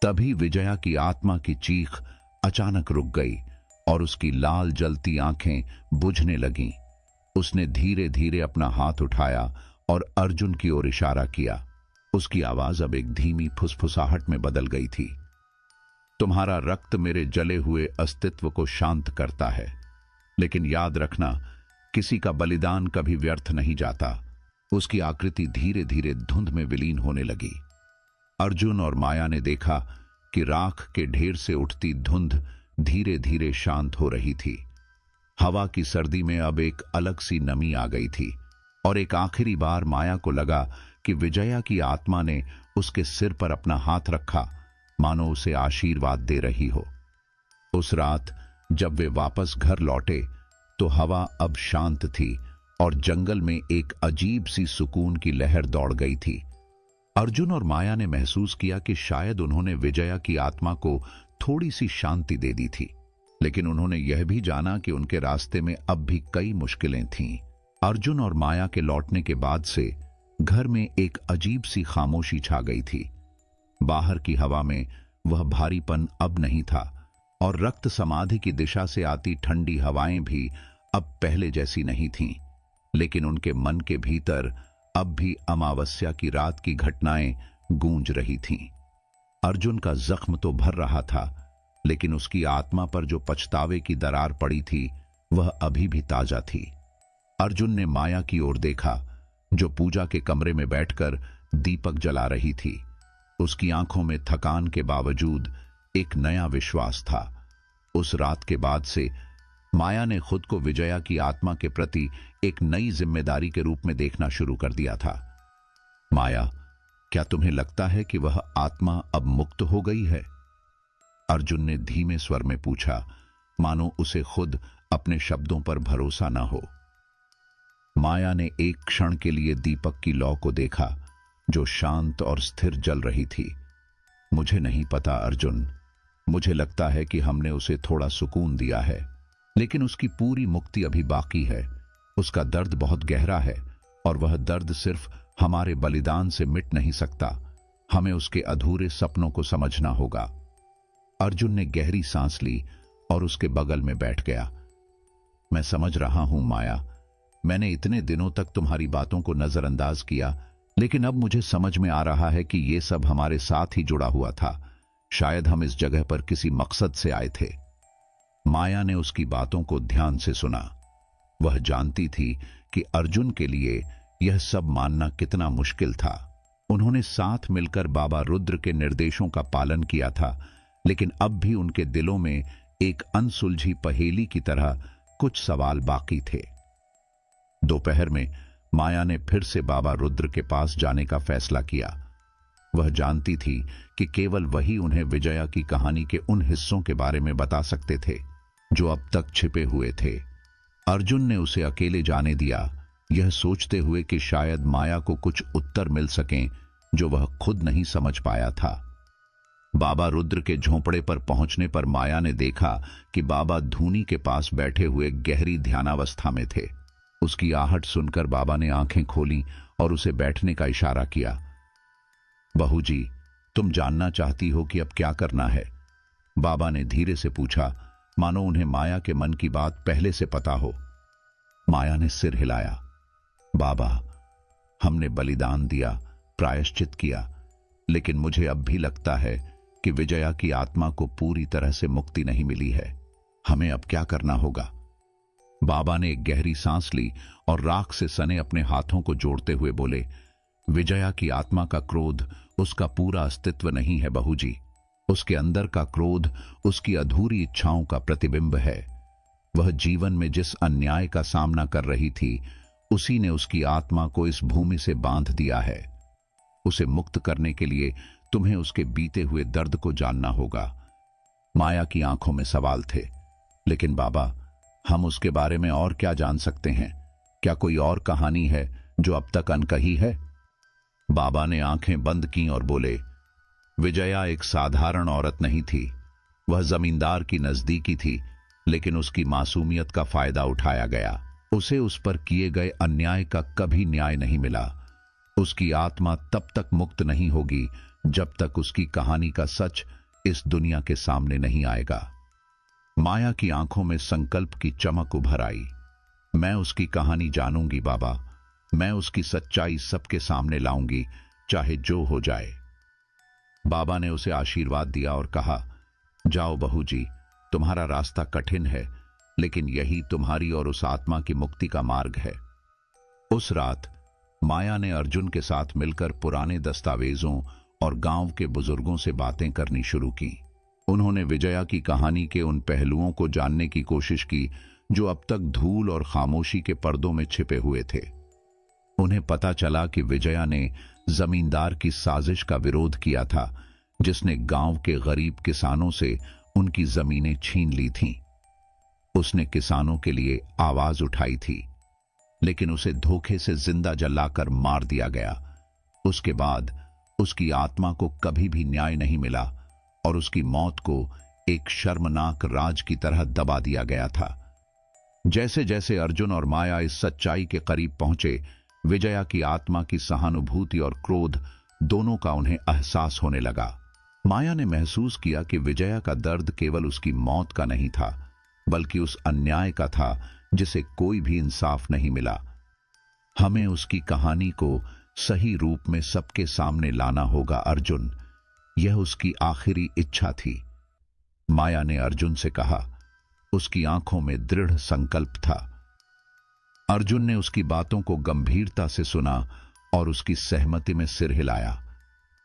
तभी विजया की आत्मा की चीख अचानक रुक गई और उसकी लाल जलती आंखें बुझने लगीं। उसने धीरे धीरे अपना हाथ उठाया और अर्जुन की ओर इशारा किया। उसकी आवाज अब एक धीमी फुसफुसाहट में बदल गई थी। तुम्हारा रक्त मेरे जले हुए अस्तित्व को शांत करता है, लेकिन याद रखना, किसी का बलिदान कभी व्यर्थ नहीं जाता। उसकी आकृति धीरे धीरे धुंध में विलीन होने लगी। अर्जुन और माया ने देखा कि राख के ढेर से उठती धुंध धीरे धीरे शांत हो रही थी। हवा की सर्दी में अब एक अलग सी नमी आ गई थी, और एक आखिरी बार माया को लगा कि विजया की आत्मा ने उसके सिर पर अपना हाथ रखा, मानो उसे आशीर्वाद दे रही हो। उस रात जब वे वापस घर लौटे तो हवा अब शांत थी और जंगल में एक अजीब सी सुकून की लहर दौड़ गई थी। अर्जुन और माया ने महसूस किया कि शायद उन्होंने विजया की आत्मा को थोड़ी सी शांति दे दी थी, लेकिन उन्होंने यह भी जाना कि उनके रास्ते में अब भी कई मुश्किलें थीं। अर्जुन और माया के लौटने के बाद से घर में एक अजीब सी खामोशी छा गई थी। बाहर की हवा में वह भारीपन अब नहीं था, और रक्त समाधि की दिशा से आती ठंडी हवाएं भी अब पहले जैसी नहीं थीं। लेकिन उनके मन के भीतर अब भी अमावस्या की रात की घटनाएं गूंज रही थीं। अर्जुन का जख्म तो भर रहा था, लेकिन उसकी आत्मा पर जो पछतावे की दरार पड़ी थी वह अभी भी ताजा थी। अर्जुन ने माया की ओर देखा, जो पूजा के कमरे में बैठकर दीपक जला रही थी। उसकी आंखों में थकान के बावजूद एक नया विश्वास था। उस रात के बाद से माया ने खुद को विजया की आत्मा के प्रति एक नई जिम्मेदारी के रूप में देखना शुरू कर दिया था। माया, क्या तुम्हें लगता है कि वह आत्मा अब मुक्त हो गई है? अर्जुन ने धीमे स्वर में पूछा, मानो उसे खुद अपने शब्दों पर भरोसा न हो। माया ने एक क्षण के लिए दीपक की लौ को देखा, जो शांत और स्थिर जल रही थी। मुझे नहीं पता अर्जुन, मुझे लगता है कि हमने उसे थोड़ा सुकून दिया है, लेकिन उसकी पूरी मुक्ति अभी बाकी है। उसका दर्द बहुत गहरा है, और वह दर्द सिर्फ हमारे बलिदान से मिट नहीं सकता। हमें उसके अधूरे सपनों को समझना होगा। अर्जुन ने गहरी सांस ली और उसके बगल में बैठ गया। मैं समझ रहा हूं माया, मैंने इतने दिनों तक तुम्हारी बातों को नजरअंदाज किया, लेकिन अब मुझे समझ में आ रहा है कि यह सब हमारे साथ ही जुड़ा हुआ था। शायद हम इस जगह पर किसी मकसद से आए थे। माया ने उसकी बातों को ध्यान से सुना। वह जानती थी कि अर्जुन के लिए यह सब मानना कितना मुश्किल था। उन्होंने साथ मिलकर बाबा रुद्र के निर्देशों का पालन किया था, लेकिन अब भी उनके दिलों में एक अनसुलझी पहेली की तरह कुछ सवाल बाकी थे। दोपहर में माया ने फिर से बाबा रुद्र के पास जाने का फैसला किया। वह जानती थी कि केवल वही उन्हें विजया की कहानी के उन हिस्सों के बारे में बता सकते थे जो अब तक छिपे हुए थे। अर्जुन ने उसे अकेले जाने दिया, यह सोचते हुए कि शायद माया को कुछ उत्तर मिल सकें जो वह खुद नहीं समझ पाया था। बाबा रुद्र के झोंपड़े पर पहुंचने पर माया ने देखा कि बाबा धूनी के पास बैठे हुए गहरी ध्यानावस्था में थे। उसकी आहट सुनकर बाबा ने आंखें खोली और उसे बैठने का इशारा किया। बहू जी, तुम जानना चाहती हो कि अब क्या करना है? बाबा ने धीरे से पूछा, मानो उन्हें माया के मन की बात पहले से पता हो। माया ने सिर हिलाया। बाबा, हमने बलिदान दिया, प्रायश्चित किया, लेकिन मुझे अब भी लगता है कि विजया की आत्मा को पूरी तरह से मुक्ति नहीं मिली है। हमें अब क्या करना होगा? बाबा ने एक गहरी सांस ली और राख से सने अपने हाथों को जोड़ते हुए बोले, विजया की आत्मा का क्रोध उसका पूरा अस्तित्व नहीं है बहू जी। उसके अंदर का क्रोध उसकी अधूरी इच्छाओं का प्रतिबिंब है। वह जीवन में जिस अन्याय का सामना कर रही थी, उसी ने उसकी आत्मा को इस भूमि से बांध दिया है। उसे मुक्त करने के लिए तुम्हें उसके बीते हुए दर्द को जानना होगा। माया की आंखों में सवाल थे। लेकिन बाबा, हम उसके बारे में और क्या जान सकते हैं? क्या कोई और कहानी है जो अब तक अनकही है? बाबा ने आंखें बंद की और बोले, विजया एक साधारण औरत नहीं थी। वह जमींदार की नजदीकी थी, लेकिन उसकी मासूमियत का फायदा उठाया गया। उसे उस पर किए गए अन्याय का कभी न्याय नहीं मिला। उसकी आत्मा तब तक मुक्त नहीं होगी जब तक उसकी कहानी का सच इस दुनिया के सामने नहीं आएगा। माया की आंखों में संकल्प की चमक उभर आई। मैं उसकी कहानी जानूंगी बाबा। मैं उसकी सच्चाई सबके सामने लाऊंगी, चाहे जो हो जाए। बाबा ने उसे आशीर्वाद दिया और कहा, जाओ बहू जी, तुम्हारा रास्ता कठिन है, लेकिन यही तुम्हारी और उस आत्मा की मुक्ति का मार्ग है। उस रात माया ने अर्जुन के साथ मिलकर पुराने दस्तावेजों और गांव के बुजुर्गों से बातें करनी शुरू की। उन्होंने विजया की कहानी के उन पहलुओं को जानने की कोशिश की जो अब तक धूल और खामोशी के पर्दों में छिपे हुए थे। उन्हें पता चला कि विजया ने जमींदार की साजिश का विरोध किया था, जिसने गांव के गरीब किसानों से उनकी जमीनें छीन ली थीं। उसने किसानों के लिए आवाज उठाई थी, लेकिन उसे धोखे से जिंदा जलाकर मार दिया गया। उसके बाद उसकी आत्मा को कभी भी न्याय नहीं मिला और उसकी मौत को एक शर्मनाक राज की तरह दबा दिया गया था। जैसे जैसे अर्जुन और माया इस सच्चाई के करीब पहुंचे, विजया की आत्मा की सहानुभूति और क्रोध दोनों का उन्हें एहसास होने लगा। माया ने महसूस किया कि विजया का दर्द केवल उसकी मौत का नहीं था, बल्कि उस अन्याय का था जिसे कोई भी इंसाफ नहीं मिला। हमें उसकी कहानी को सही रूप में सबके सामने लाना होगा अर्जुन। यह उसकी आखिरी इच्छा थी। माया ने अर्जुन से कहा। उसकी आंखों में दृढ़ संकल्प था। अर्जुन ने उसकी बातों को गंभीरता से सुना और उसकी सहमति में सिर हिलाया।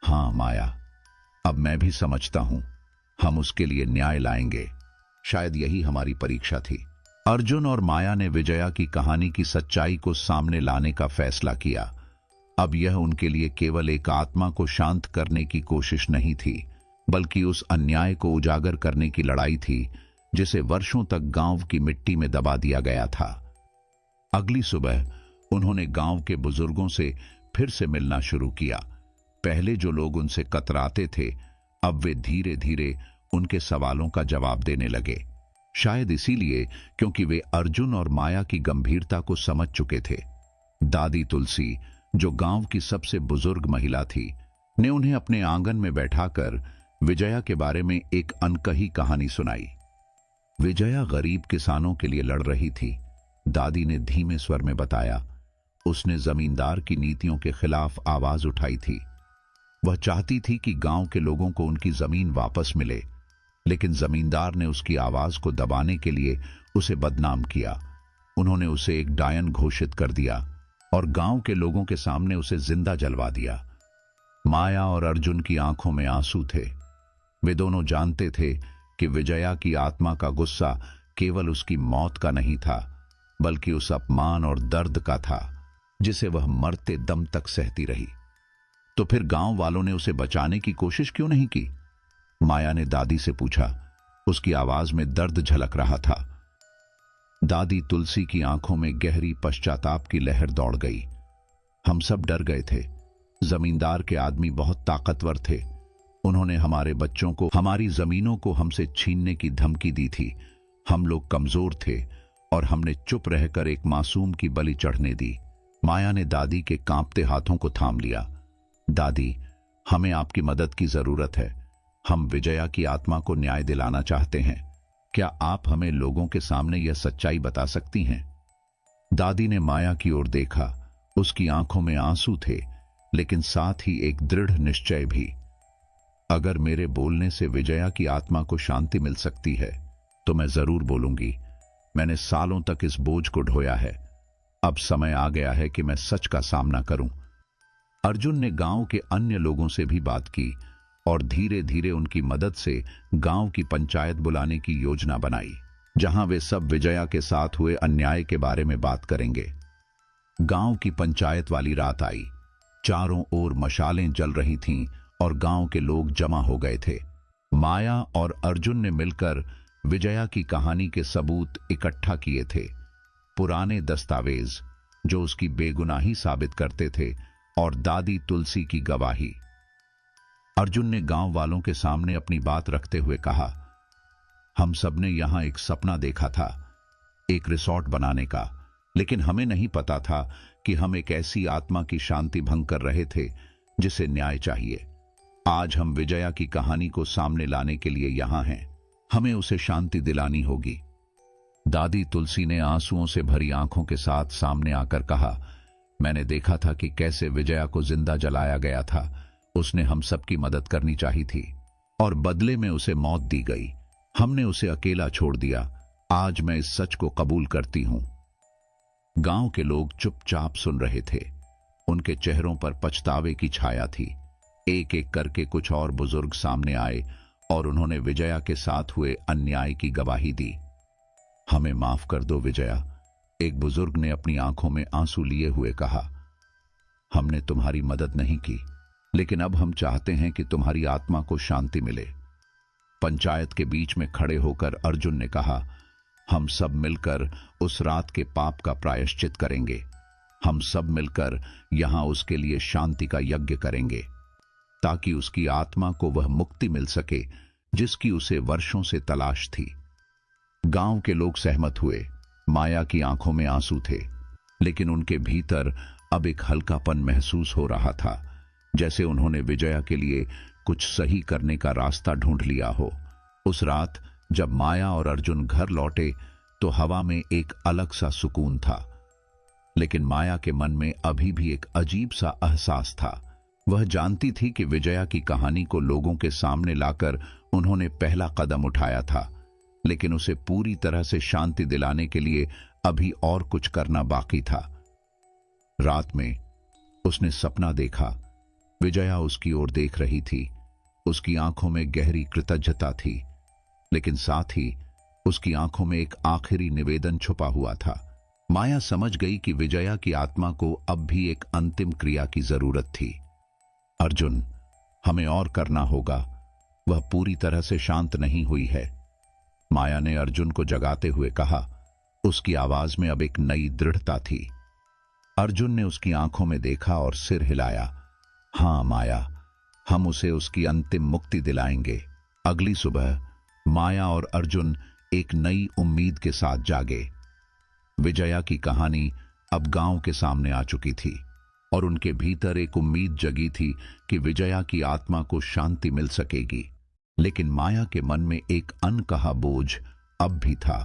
हां माया, अब मैं भी समझता हूं, हम उसके लिए न्याय लाएंगे। शायद यही हमारी परीक्षा थी। अर्जुन और माया ने विजया की कहानी की सच्चाई को सामने लाने का फैसला किया। अब यह उनके लिए केवल एक आत्मा को शांत करने की कोशिश नहीं थी, बल्कि उस अन्याय को उजागर करने की लड़ाई थी जिसे वर्षों तक गांव की मिट्टी में दबा दिया गया था। अगली सुबह उन्होंने गांव के बुजुर्गों से फिर से मिलना शुरू किया। पहले जो लोग उनसे कतराते थे, अब वे धीरे धीरे उनके सवालों का जवाब देने लगे। शायद इसीलिए क्योंकि वे अर्जुन और माया की गंभीरता को समझ चुके थे। दादी तुलसी, जो गांव की सबसे बुजुर्ग महिला थी, ने उन्हें अपने आंगन में बैठाकर विजया के बारे में एक अनकही कहानी सुनाई। विजया गरीब किसानों के लिए लड़ रही थी, दादी ने धीमे स्वर में बताया। उसने जमींदार की नीतियों के खिलाफ आवाज उठाई थी। वह चाहती थी कि गांव के लोगों को उनकी जमीन वापस मिले, लेकिन जमींदार ने उसकी आवाज को दबाने के लिए उसे बदनाम किया। उन्होंने उसे एक डायन घोषित कर दिया और गांव के लोगों के सामने उसे जिंदा जलवा दिया। माया और अर्जुन की आंखों में आंसू थे। वे दोनों जानते थे कि विजया की आत्मा का गुस्सा केवल उसकी मौत का नहीं था, बल्कि उस अपमान और दर्द का था जिसे वह मरते दम तक सहती रही। तो फिर गांव वालों ने उसे बचाने की कोशिश क्यों नहीं की? माया ने दादी से पूछा। उसकी आवाज में दर्द झलक रहा था। दादी तुलसी की आंखों में गहरी पश्चाताप की लहर दौड़ गई। हम सब डर गए थे। जमींदार के आदमी बहुत ताकतवर थे। उन्होंने हमारे बच्चों को, हमारी जमीनों को हमसे छीनने की धमकी दी थी। हम लोग कमजोर थे और हमने चुप रहकर एक मासूम की बलि चढ़ने दी। माया ने दादी के कांपते हाथों को थाम लिया। दादी, हमें आपकी मदद की जरूरत है। हम विजया की आत्मा को न्याय दिलाना चाहते हैं। क्या आप हमें लोगों के सामने यह सच्चाई बता सकती हैं? दादी ने माया की ओर देखा। उसकी आंखों में आंसू थे, लेकिन साथ ही एक दृढ़ निश्चय भी। अगर मेरे बोलने से विजया की आत्मा को शांति मिल सकती है, तो मैं जरूर बोलूंगी। मैंने सालों तक इस बोझ को ढोया है। अब समय आ गया है कि मैं सच का सामना करूं। अर्जुन ने गांव के अन्य लोगों से भी बात की और धीरे धीरे उनकी मदद से गांव की पंचायत बुलाने की योजना बनाई, जहां वे सब विजया के साथ हुए अन्याय के बारे में बात करेंगे। गांव की पंचायत वाली रात आई। चारों ओर मशालें जल रही थीं और गांव के लोग जमा हो गए थे। माया और अर्जुन ने मिलकर विजया की कहानी के सबूत इकट्ठा किए थे, पुराने दस्तावेज जो उसकी बेगुनाही साबित करते थे और दादी तुलसी की गवाही। अर्जुन ने गांव वालों के सामने अपनी बात रखते हुए कहा, हम सबने यहां एक सपना देखा था, एक रिसोर्ट बनाने का, लेकिन हमें नहीं पता था कि हम एक ऐसी आत्मा की शांति भंग कर रहे थे जिसे न्याय चाहिए। आज हम विजया की कहानी को सामने लाने के लिए यहां हैं। हमें उसे शांति दिलानी होगी। दादी तुलसी ने आंसुओं से भरी आंखों के साथ सामने आकर कहा, मैंने देखा था कि कैसे विजया को जिंदा जलाया गया था। उसने हम सबकी मदद करनी चाहिए थी और बदले में उसे मौत दी गई। हमने उसे अकेला छोड़ दिया। आज मैं इस सच को कबूल करती हूं। गांव के लोग चुपचाप सुन रहे थे। उनके चेहरों पर पछतावे की छाया थी। एक एक करके कुछ और बुजुर्ग सामने आए और उन्होंने विजया के साथ हुए अन्याय की गवाही दी। हमें माफ कर दो विजया, एक बुजुर्ग ने अपनी आंखों में आंसू लिए हुए कहा। हमने तुम्हारी मदद नहीं की, लेकिन अब हम चाहते हैं कि तुम्हारी आत्मा को शांति मिले। पंचायत के बीच में खड़े होकर अर्जुन ने कहा, हम सब मिलकर उस रात के पाप का प्रायश्चित करेंगे। हम सब मिलकर यहां उसके लिए शांति का यज्ञ करेंगे, ताकि उसकी आत्मा को वह मुक्ति मिल सके जिसकी उसे वर्षों से तलाश थी। गांव के लोग सहमत हुए। माया की आंखों में आंसू थे, लेकिन उनके भीतर अब एक हल्कापन महसूस हो रहा था, जैसे उन्होंने विजया के लिए कुछ सही करने का रास्ता ढूंढ लिया हो। उस रात जब माया और अर्जुन घर लौटे तो हवा में एक अलग सा सुकून था, लेकिन माया के मन में अभी भी एक अजीब सा एहसास था। वह जानती थी कि विजया की कहानी को लोगों के सामने लाकर उन्होंने पहला कदम उठाया था, लेकिन उसे पूरी तरह से शांति दिलाने के लिए अभी और कुछ करना बाकी था। रात में उसने सपना देखा। विजया उसकी ओर देख रही थी। उसकी आंखों में गहरी कृतज्ञता थी, लेकिन साथ ही उसकी आंखों में एक आखिरी निवेदन छुपा हुआ था। माया समझ गई कि विजया की आत्मा को अब भी एक अंतिम क्रिया की जरूरत थी। अर्जुन, हमें और करना होगा। वह पूरी तरह से शांत नहीं हुई है। माया ने अर्जुन को जगाते हुए कहा। उसकी आवाज में अब एक नई दृढ़ता थी। अर्जुन ने उसकी आंखों में देखा और सिर हिलाया। हां माया, हम उसे उसकी अंतिम मुक्ति दिलाएंगे। अगली सुबह माया और अर्जुन एक नई उम्मीद के साथ जागे। विजया की कहानी अब गांव के सामने आ चुकी थी और उनके भीतर एक उम्मीद जगी थी कि विजया की आत्मा को शांति मिल सकेगी। लेकिन माया के मन में एक अनकहा बोझ अब भी था।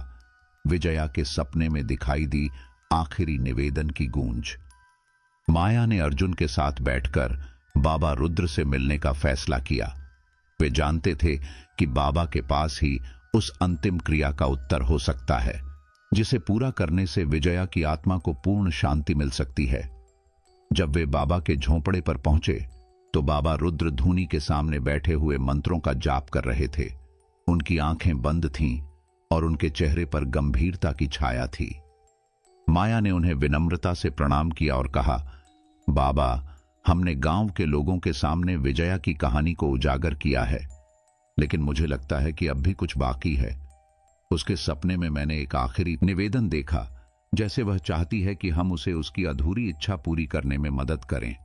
विजया के सपने में दिखाई दी आखिरी निवेदन की गूंज। माया ने अर्जुन के साथ बैठकर बाबा रुद्र से मिलने का फैसला किया। वे जानते थे कि बाबा के पास ही उस अंतिम क्रिया का उत्तर हो सकता है, जिसे पूरा करने से विजया की आत्मा को पूर्ण शांति मिल सकती है। जब वे बाबा के झोंपड़े पर पहुंचे तो बाबा रुद्र धूनी के सामने बैठे हुए मंत्रों का जाप कर रहे थे। उनकी आंखें बंद थीं और उनके चेहरे पर गंभीरता की छाया थी। माया ने उन्हें विनम्रता से प्रणाम किया और कहा, बाबा, हमने गांव के लोगों के सामने विजया की कहानी को उजागर किया है, लेकिन मुझे लगता है कि अब भी कुछ बाकी है। उसके सपने में मैंने एक आखिरी निवेदन देखा, जैसे वह चाहती है कि हम उसे उसकी अधूरी इच्छा पूरी करने में मदद करें।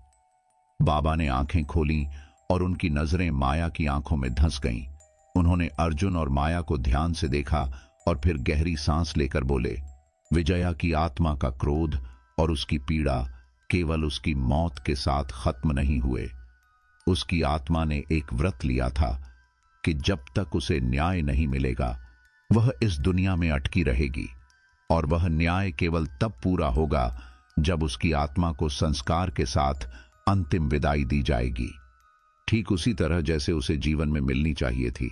बाबा ने आंखें खोलीं और उनकी नजरें माया की आंखों में धंस गईं। उन्होंने अर्जुन और माया को ध्यान से देखा और फिर गहरी सांस लेकर बोले, विजया की आत्मा का क्रोध और उसकी पीड़ा केवल उसकी मौत के साथ खत्म नहीं हुए। उसकी आत्मा ने एक व्रत लिया था कि जब तक उसे न्याय नहीं मिलेगा वह इस दुनिया में अटकी रहेगी, और वह न्याय केवल तब पूरा होगा जब उसकी आत्मा को संस्कार के साथ अंतिम विदाई दी जाएगी, ठीक उसी तरह जैसे उसे जीवन में मिलनी चाहिए थी।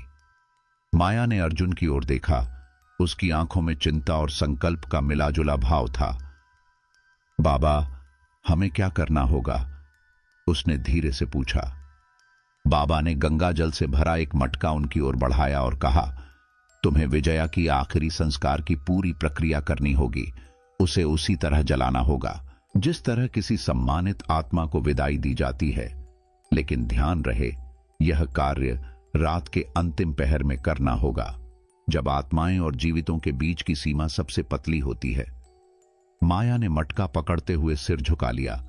माया ने अर्जुन की ओर देखा। उसकी आंखों में चिंता और संकल्प का मिलाजुला भाव था। बाबा, हमें क्या करना होगा? उसने धीरे से पूछा। बाबा ने गंगा जल से भरा एक मटका उनकी ओर बढ़ाया और कहा, तुम्हें विजया की आखिरी संस्कार की पूरी प्रक्रिया करनी होगी। उसे उसी तरह जलाना होगा जिस तरह किसी सम्मानित आत्मा को विदाई दी जाती है। लेकिन ध्यान रहे, यह कार्य रात के अंतिम पहर में करना होगा, जब आत्माएं और जीवितों के बीच की सीमा सबसे पतली होती है। माया ने मटका पकड़ते हुए सिर झुका लिया।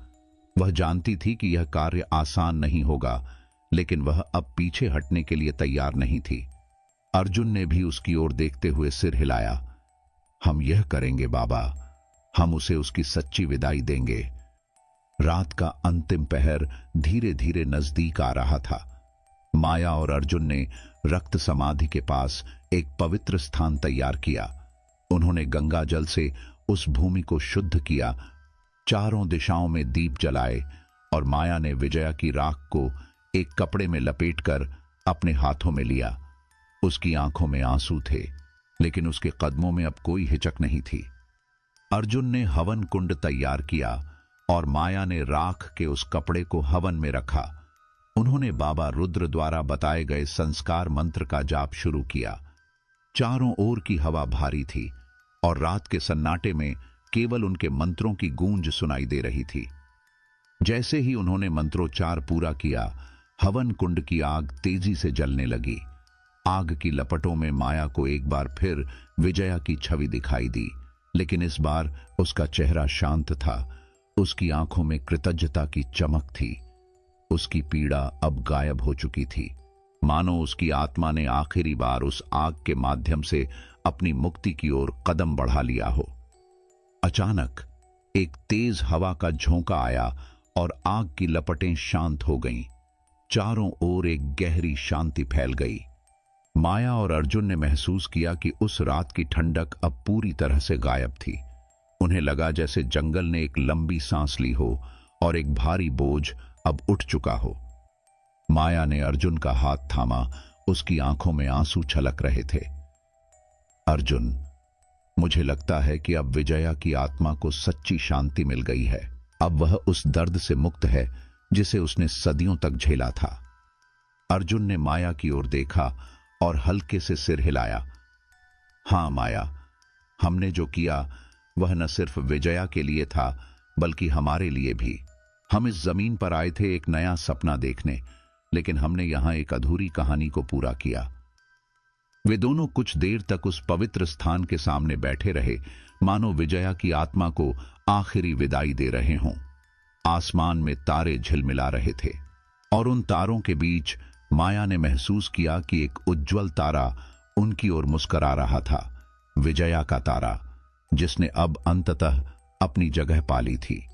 वह जानती थी कि यह कार्य आसान नहीं होगा, लेकिन वह अब पीछे हटने के लिए तैयार नहीं थी। अर्जुन ने भी उसकी ओर देखते हुए सिर हिलाया। हम यह करेंगे बाबा, हम उसे उसकी सच्ची विदाई देंगे। रात का अंतिम पहर धीरे धीरे नजदीक आ रहा था। माया और अर्जुन ने रक्त समाधि के पास एक पवित्र स्थान तैयार किया। उन्होंने गंगा जल से उस भूमि को शुद्ध किया, चारों दिशाओं में दीप जलाए और माया ने विजया की राख को एक कपड़े में लपेटकर अपने हाथों में लिया। उसकी आंखों में आंसू थे, लेकिन उसके कदमों में अब कोई हिचक नहीं थी। अर्जुन ने हवन कुंड तैयार किया और माया ने राख के उस कपड़े को हवन में रखा। उन्होंने बाबा रुद्र द्वारा बताए गए संस्कार मंत्र का जाप शुरू किया। चारों ओर की हवा भारी थी और रात के सन्नाटे में केवल उनके मंत्रों की गूंज सुनाई दे रही थी। जैसे ही उन्होंने मंत्रोच्चार पूरा किया, हवन कुंड की आग तेजी से जलने लगी। आग की लपटों में माया को एक बार फिर विजया की छवि दिखाई दी, लेकिन इस बार उसका चेहरा शांत था। उसकी आंखों में कृतज्ञता की चमक थी। उसकी पीड़ा अब गायब हो चुकी थी, मानो उसकी आत्मा ने आखिरी बार उस आग के माध्यम से अपनी मुक्ति की ओर कदम बढ़ा लिया हो। अचानक एक तेज हवा का झोंका आया और आग की लपटें शांत हो गईं। चारों ओर एक गहरी शांति फैल गई। माया और अर्जुन ने महसूस किया कि उस रात की ठंडक अब पूरी तरह से गायब थी। उन्हें लगा जैसे जंगल ने एक लंबी सांस ली हो और एक भारी बोझ अब उठ चुका हो। माया ने अर्जुन का हाथ थामा, उसकी आंखों में आंसू छलक रहे थे। अर्जुन, मुझे लगता है कि अब विजया की आत्मा को सच्ची शांति मिल गई है। अब वह उस दर्द से मुक्त है जिसे उसने सदियों तक झेला था। अर्जुन ने माया की ओर देखा और हल्के से सिर हिलाया। हां माया, हमने जो किया वह न सिर्फ विजया के लिए था, बल्कि हमारे लिए भी। हम इस जमीन पर आए थे एक नया सपना देखने, लेकिन हमने यहां एक अधूरी कहानी को पूरा किया। वे दोनों कुछ देर तक उस पवित्र स्थान के सामने बैठे रहे, मानो विजया की आत्मा को आखिरी विदाई दे रहे हों। आसमान में तारे झिलमिला रहे थे और उन तारों के बीच माया ने महसूस किया कि एक उज्जवल तारा उनकी ओर मुस्कुरा रहा था। विजया का तारा, जिसने अब अंततः अपनी जगह पाली थी।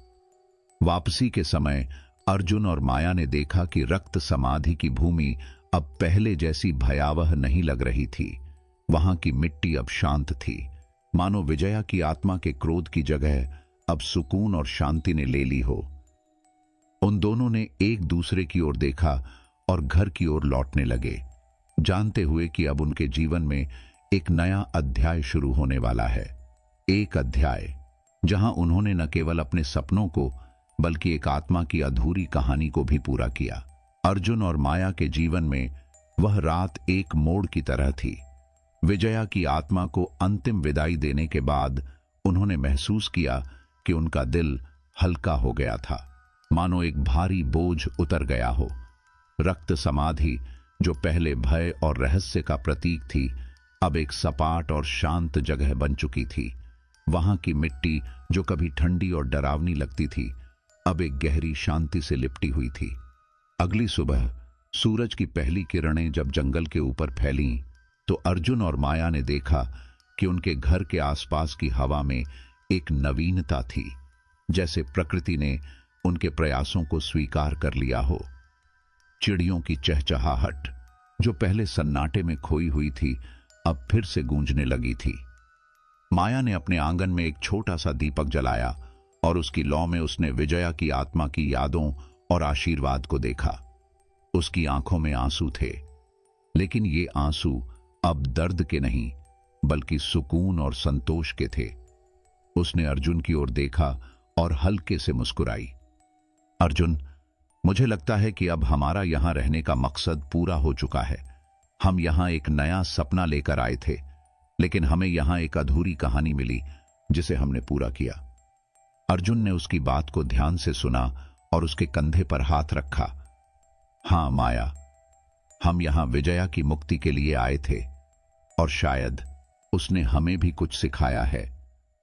वापसी के समय अर्जुन और माया ने देखा कि रक्त समाधि की भूमि अब पहले जैसी भयावह नहीं लग रही थी। वहां की मिट्टी अब शांत थी, मानो विजया की आत्मा के क्रोध की जगह अब सुकून और शांति ने ले ली हो। उन दोनों ने एक दूसरे की ओर देखा और घर की ओर लौटने लगे, जानते हुए कि अब उनके जीवन में एक नया अध्याय शुरू होने वाला है। एक अध्याय जहां उन्होंने न केवल अपने सपनों को, बल्कि एक आत्मा की अधूरी कहानी को भी पूरा किया। अर्जुन और माया के जीवन में वह रात एक मोड़ की तरह थी। विजया की आत्मा को अंतिम विदाई देने के बाद उन्होंने महसूस किया कि उनका दिल हल्का हो गया था, मानो एक भारी बोझ उतर गया हो। रक्त समाधि, जो पहले भय और रहस्य का प्रतीक थी, अब एक सपाट और शांत जगह बन चुकी थी। वहां की मिट्टी, जो कभी ठंडी और डरावनी लगती थी, अब एक गहरी शांति से लिपटी हुई थी। अगली सुबह सूरज की पहली किरणें जब जंगल के ऊपर फैलीं, तो अर्जुन और माया ने देखा कि उनके घर के आसपास की हवा में एक नवीनता थी, जैसे प्रकृति ने उनके प्रयासों को स्वीकार कर लिया हो। चिड़ियों की चहचहाहट, जो पहले सन्नाटे में खोई हुई थी, अब फिर से गूंजने लगी थी। माया ने अपने आंगन में एक छोटा सा दीपक जलाया और उसकी लौ में उसने विजया की आत्मा की यादों और आशीर्वाद को देखा। उसकी आंखों में आंसू थे, लेकिन ये आंसू अब दर्द के नहीं, बल्कि सुकून और संतोष के थे। उसने अर्जुन की ओर देखा और हल्के से मुस्कुराई। अर्जुन, मुझे लगता है कि अब हमारा यहां रहने का मकसद पूरा हो चुका है। हम यहां एक नया सपना लेकर आए थे, लेकिन हमें यहां एक अधूरी कहानी मिली जिसे हमने पूरा किया। अर्जुन ने उसकी बात को ध्यान से सुना और उसके कंधे पर हाथ रखा। हां माया, हम यहां विजया की मुक्ति के लिए आए थे और शायद उसने हमें भी कुछ सिखाया है।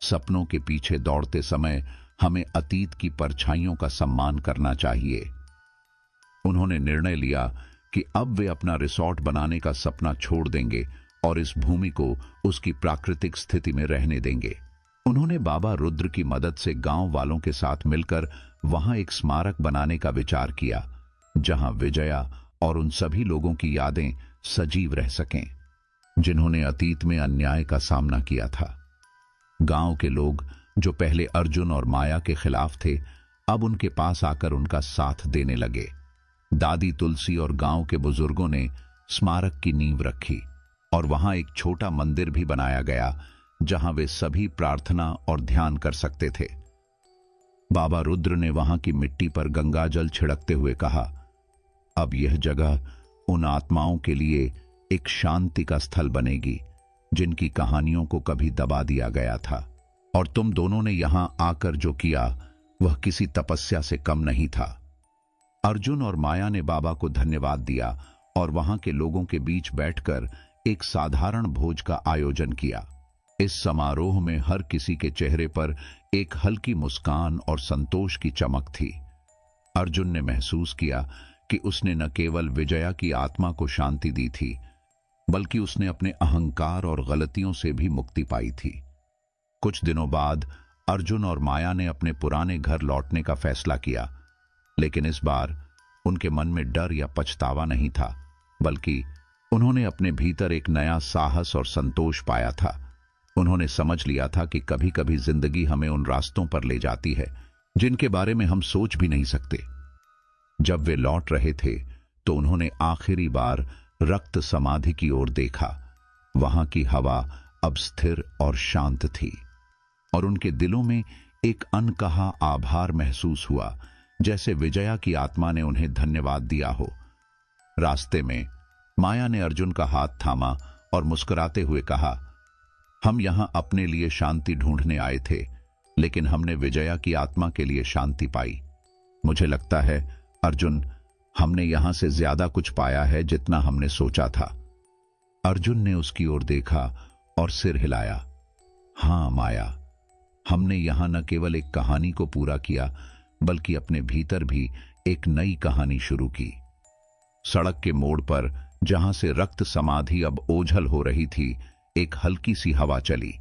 सपनों के पीछे दौड़ते समय हमें अतीत की परछाइयों का सम्मान करना चाहिए। उन्होंने निर्णय लिया कि अब वे अपना रिसोर्ट बनाने का सपना छोड़ देंगे और इस भूमि को उसकी प्राकृतिक स्थिति में रहने देंगे। उन्होंने बाबा रुद्र की मदद से गांव वालों के साथ मिलकर वहां एक स्मारक बनाने का विचार किया, जहां विजया और उन सभी लोगों की यादें सजीव रह सकें जिन्होंने अतीत में अन्याय का सामना किया था। गांव के लोग जो पहले अर्जुन और माया के खिलाफ थे, अब उनके पास आकर उनका साथ देने लगे। दादी तुलसी और गांव के बुजुर्गों ने स्मारक की नींव रखी और वहां एक छोटा मंदिर भी बनाया गया जहां वे सभी प्रार्थना और ध्यान कर सकते थे। बाबा रुद्र ने वहां की मिट्टी पर गंगा जल छिड़कते हुए कहा, अब यह जगह उन आत्माओं के लिए एक शांति का स्थल बनेगी जिनकी कहानियों को कभी दबा दिया गया था, और तुम दोनों ने यहां आकर जो किया वह किसी तपस्या से कम नहीं था। अर्जुन और माया ने बाबा को धन्यवाद दिया और वहां के लोगों के बीच बैठकर एक साधारण भोज का आयोजन किया। इस समारोह में हर किसी के चेहरे पर एक हल्की मुस्कान और संतोष की चमक थी। अर्जुन ने महसूस किया कि उसने न केवल विजया की आत्मा को शांति दी थी, बल्कि उसने अपने अहंकार और गलतियों से भी मुक्ति पाई थी। कुछ दिनों बाद अर्जुन और माया ने अपने पुराने घर लौटने का फैसला किया, लेकिन इस बार उनके मन में डर या पछतावा नहीं था, बल्कि उन्होंने अपने भीतर एक नया साहस और संतोष पाया था। उन्होंने समझ लिया था कि कभी कभी जिंदगी हमें उन रास्तों पर ले जाती है जिनके बारे में हम सोच भी नहीं सकते। जब वे लौट रहे थे तो उन्होंने आखिरी बार रक्त समाधि की ओर देखा। वहां की हवा अब स्थिर और शांत थी और उनके दिलों में एक अनकहा आभार महसूस हुआ, जैसे विजया की आत्मा ने उन्हें धन्यवाद दिया हो। रास्ते में माया ने अर्जुन का हाथ थामा और मुस्कुराते हुए कहा, हम यहां अपने लिए शांति ढूंढने आए थे, लेकिन हमने विजया की आत्मा के लिए शांति पाई। मुझे लगता है अर्जुन, हमने यहां से ज्यादा कुछ पाया है जितना हमने सोचा था। अर्जुन ने उसकी ओर देखा और सिर हिलाया। हां माया, हमने यहां न केवल एक कहानी को पूरा किया, बल्कि अपने भीतर भी एक नई कहानी शुरू की। सड़क के मोड़ पर, जहां से रक्त समाधि अब ओझल हो रही थी, एक हल्की सी हवा चली।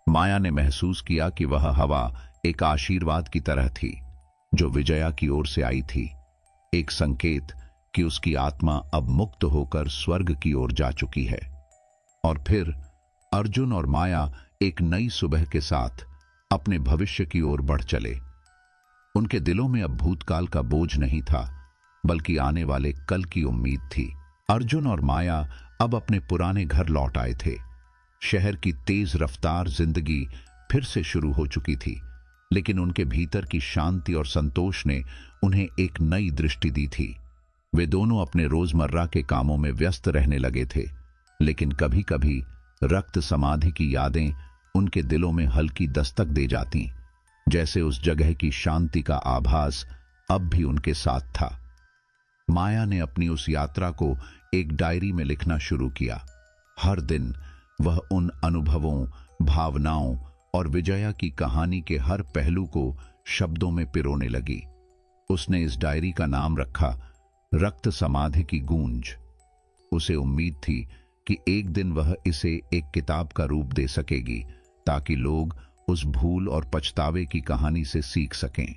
माया ने महसूस किया कि वह हवा एक आशीर्वाद की तरह थी जो विजया की ओर से आई थी, एक संकेत कि उसकी आत्मा अब मुक्त होकर स्वर्ग की ओर जा चुकी है। और फिर अर्जुन और माया एक नई सुबह के साथ अपने भविष्य की ओर बढ़ चले। उनके दिलों में अब भूतकाल का बोझ नहीं था, बल्कि आने वाले कल की उम्मीद थी। अर्जुन और माया अब अपने पुराने घर लौट आए थे। शहर की तेज रफ्तार जिंदगी फिर से शुरू हो चुकी थी, लेकिन उनके भीतर की शांति और संतोष ने उन्हें एक नई दृष्टि दी थी। वे दोनों अपने रोजमर्रा के कामों में व्यस्त रहने लगे थे, लेकिन कभी कभी रक्त समाधि की यादें उनके दिलों में हल्की दस्तक दे जाती, जैसे उस जगह की शांति का आभास अब भी उनके साथ था। माया ने अपनी उस यात्रा को एक डायरी में लिखना शुरू किया। हर दिन वह उन अनुभवों, भावनाओं और विजया की कहानी के हर पहलू को शब्दों में पिरोने लगी। उसने इस डायरी का नाम रखा रक्त समाधि की गूंज। उसे उम्मीद थी कि एक दिन वह इसे एक किताब का रूप दे सकेगी, ताकि लोग उस भूल और पछतावे की कहानी से सीख सकें।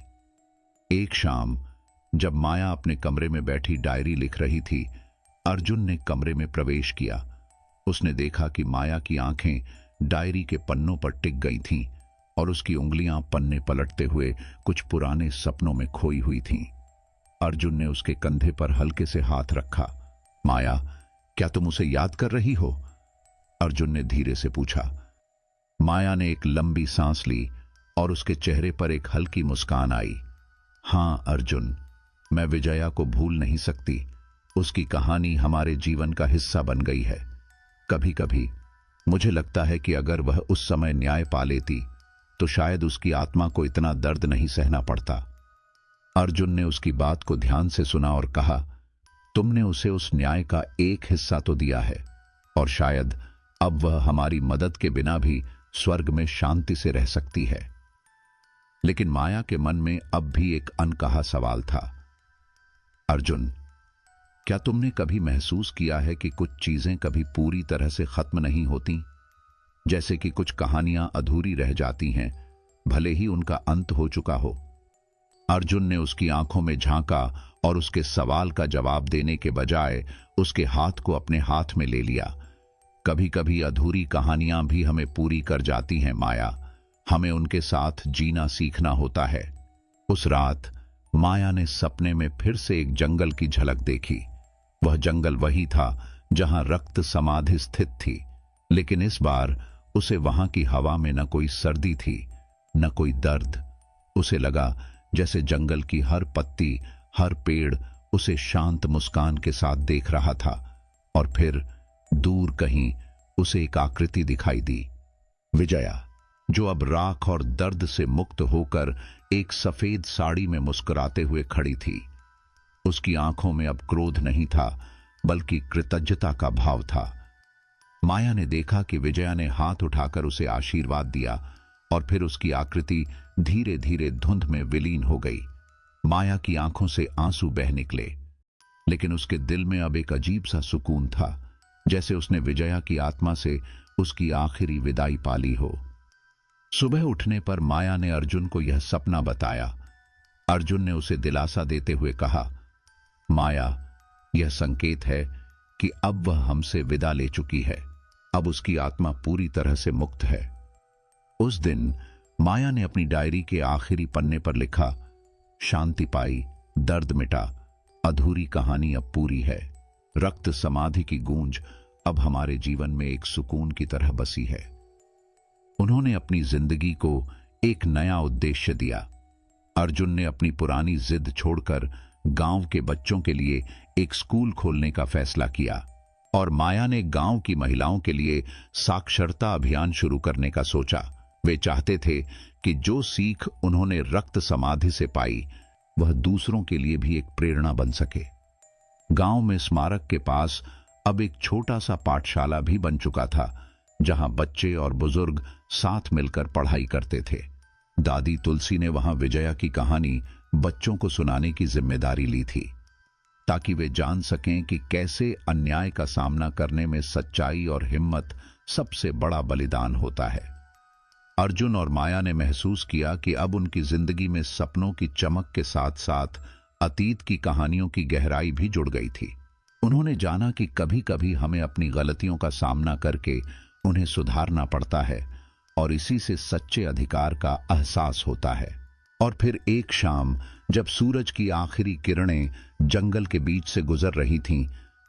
एक शाम जब माया अपने कमरे में बैठी डायरी लिख रही थी, अर्जुन ने कमरे में प्रवेश किया। उसने देखा कि माया की आंखें डायरी के पन्नों पर टिक गई थीं और उसकी उंगलियां पन्ने पलटते हुए कुछ पुराने सपनों में खोई हुई थीं। अर्जुन ने उसके कंधे पर हल्के से हाथ रखा। माया, क्या तुम उसे याद कर रही हो? अर्जुन ने धीरे से पूछा। माया ने एक लंबी सांस ली और उसके चेहरे पर एक हल्की मुस्कान आई। हां अर्जुन, मैं विजया को भूल नहीं सकती। उसकी कहानी हमारे जीवन का हिस्सा बन गई है। कभी कभी मुझे लगता है कि अगर वह उस समय न्याय पा लेती तो शायद उसकी आत्मा को इतना दर्द नहीं सहना पड़ता। अर्जुन ने उसकी बात को ध्यान से सुना और कहा, तुमने उसे उस न्याय का एक हिस्सा तो दिया है और शायद अब वह हमारी मदद के बिना भी स्वर्ग में शांति से रह सकती है। लेकिन माया के मन में अब भी एक अनकहा सवाल था। अर्जुन, क्या तुमने कभी महसूस किया है कि कुछ चीजें कभी पूरी तरह से खत्म नहीं होती? जैसे कि कुछ कहानियां अधूरी रह जाती हैं, भले ही उनका अंत हो चुका हो। अर्जुन ने उसकी आंखों में झांका और उसके सवाल का जवाब देने के बजाय उसके हाथ को अपने हाथ में ले लिया। कभी कभी अधूरी कहानियां भी हमें पूरी कर जाती हैं माया, हमें उनके साथ जीना सीखना होता है। उस रात माया ने सपने में फिर से एक जंगल की झलक देखी। वह जंगल वही था जहां रक्त समाधि स्थित थी, लेकिन इस बार उसे वहां की हवा में न कोई सर्दी थी न कोई दर्द। उसे लगा जैसे जंगल की हर पत्ती, हर पेड़ उसे शांत मुस्कान के साथ देख रहा था। और फिर दूर कहीं उसे एक आकृति दिखाई दी, विजया, जो अब राख और दर्द से मुक्त होकर एक सफेद साड़ी में मुस्कुराते हुए खड़ी थी। उसकी आंखों में अब क्रोध नहीं था, बल्कि कृतज्ञता का भाव था। माया ने देखा कि विजया ने हाथ उठाकर उसे आशीर्वाद दिया और फिर उसकी आकृति धीरे धीरे धुंध में विलीन हो गई। माया की आंखों से आंसू बह निकले, लेकिन उसके दिल में अब एक अजीब सा सुकून था, जैसे उसने विजया की आत्मा से उसकी आखिरी विदाई पाली हो। सुबह उठने पर माया ने अर्जुन को यह सपना बताया। अर्जुन ने उसे दिलासा देते हुए कहा, माया, यह संकेत है कि अब वह हमसे विदा ले चुकी है। अब उसकी आत्मा पूरी तरह से मुक्त है। उस दिन माया ने अपनी डायरी के आखिरी पन्ने पर लिखा, शांति पाई, दर्द मिटा, अधूरी कहानी अब पूरी है। रक्त समाधि की गूंज अब हमारे जीवन में एक सुकून की तरह बसी है। उन्होंने अपनी जिंदगी को एक नया उद्देश्य दिया। अर्जुन ने अपनी पुरानी जिद छोड़कर गांव के बच्चों के लिए एक स्कूल खोलने का फैसला किया और माया ने गांव की महिलाओं के लिए साक्षरता अभियान शुरू करने का सोचा। वे चाहते थे कि जो सीख उन्होंने रक्त समाधि से पाई वह दूसरों के लिए भी एक प्रेरणा बन सके। गांव में स्मारक के पास अब एक छोटा सा पाठशाला भी बन चुका था, जहां बच्चे और बुजुर्ग साथ मिलकर पढ़ाई करते थे। दादी तुलसी ने वहां विजया की कहानी बच्चों को सुनाने की जिम्मेदारी ली थी, ताकि वे जान सकें कि कैसे अन्याय का सामना करने में सच्चाई और हिम्मत सबसे बड़ा बलिदान होता है। अर्जुन और माया ने महसूस किया कि अब उनकी जिंदगी में सपनों की चमक के साथ साथ अतीत की कहानियों की गहराई भी जुड़ गई थी। उन्होंने जाना कि कभी कभी हमें अपनी गलतियों का सामना करके उन्हें सुधारना पड़ता है और इसी से सच्चे अधिकार का एहसास होता है। और फिर एक शाम जब सूरज की आखिरी किरणें जंगल के बीच से गुजर रही थीं,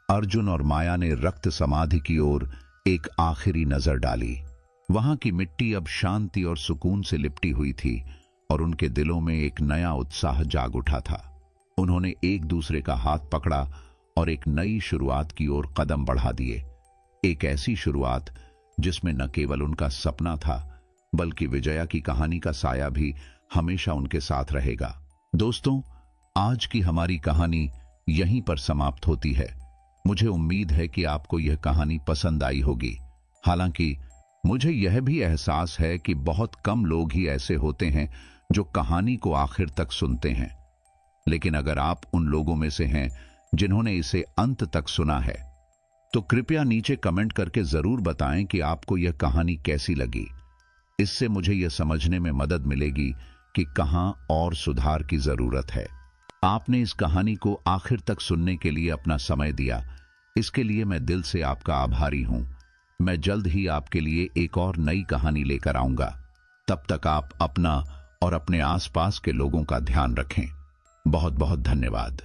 अर्जुन और माया ने रक्त समाधि की ओर एक आखिरी नजर डाली। वहां की मिट्टी अब शांति और सुकून से लिपटी हुई थी और उनके दिलों में एक नया उत्साह जाग उठा था। उन्होंने एक दूसरे का हाथ पकड़ा और एक नई शुरुआत की ओर कदम बढ़ा दिए। एक ऐसी शुरुआत जिसमें न केवल उनका सपना था, बल्कि विजया की कहानी का साया भी हमेशा उनके साथ रहेगा। दोस्तों, आज की हमारी कहानी यहीं पर समाप्त होती है। मुझे उम्मीद है कि आपको यह कहानी पसंद आई होगी। हालांकि मुझे यह भी एहसास है कि बहुत कम लोग ही ऐसे होते हैं जो कहानी को आखिर तक सुनते हैं। लेकिन अगर आप उन लोगों में से हैं जिन्होंने इसे अंत तक सुना है, तो कृपया नीचे कमेंट करके जरूर बताएं कि आपको यह कहानी कैसी लगी। इससे मुझे यह समझने में मदद मिलेगी कि कहां और सुधार की जरूरत है। आपने इस कहानी को आखिर तक सुनने के लिए अपना समय दिया, इसके लिए मैं दिल से आपका आभारी हूं। मैं जल्द ही आपके लिए एक और नई कहानी लेकर आऊंगा। तब तक आप अपना और अपने आसपास के लोगों का ध्यान रखें। बहुत बहुत धन्यवाद।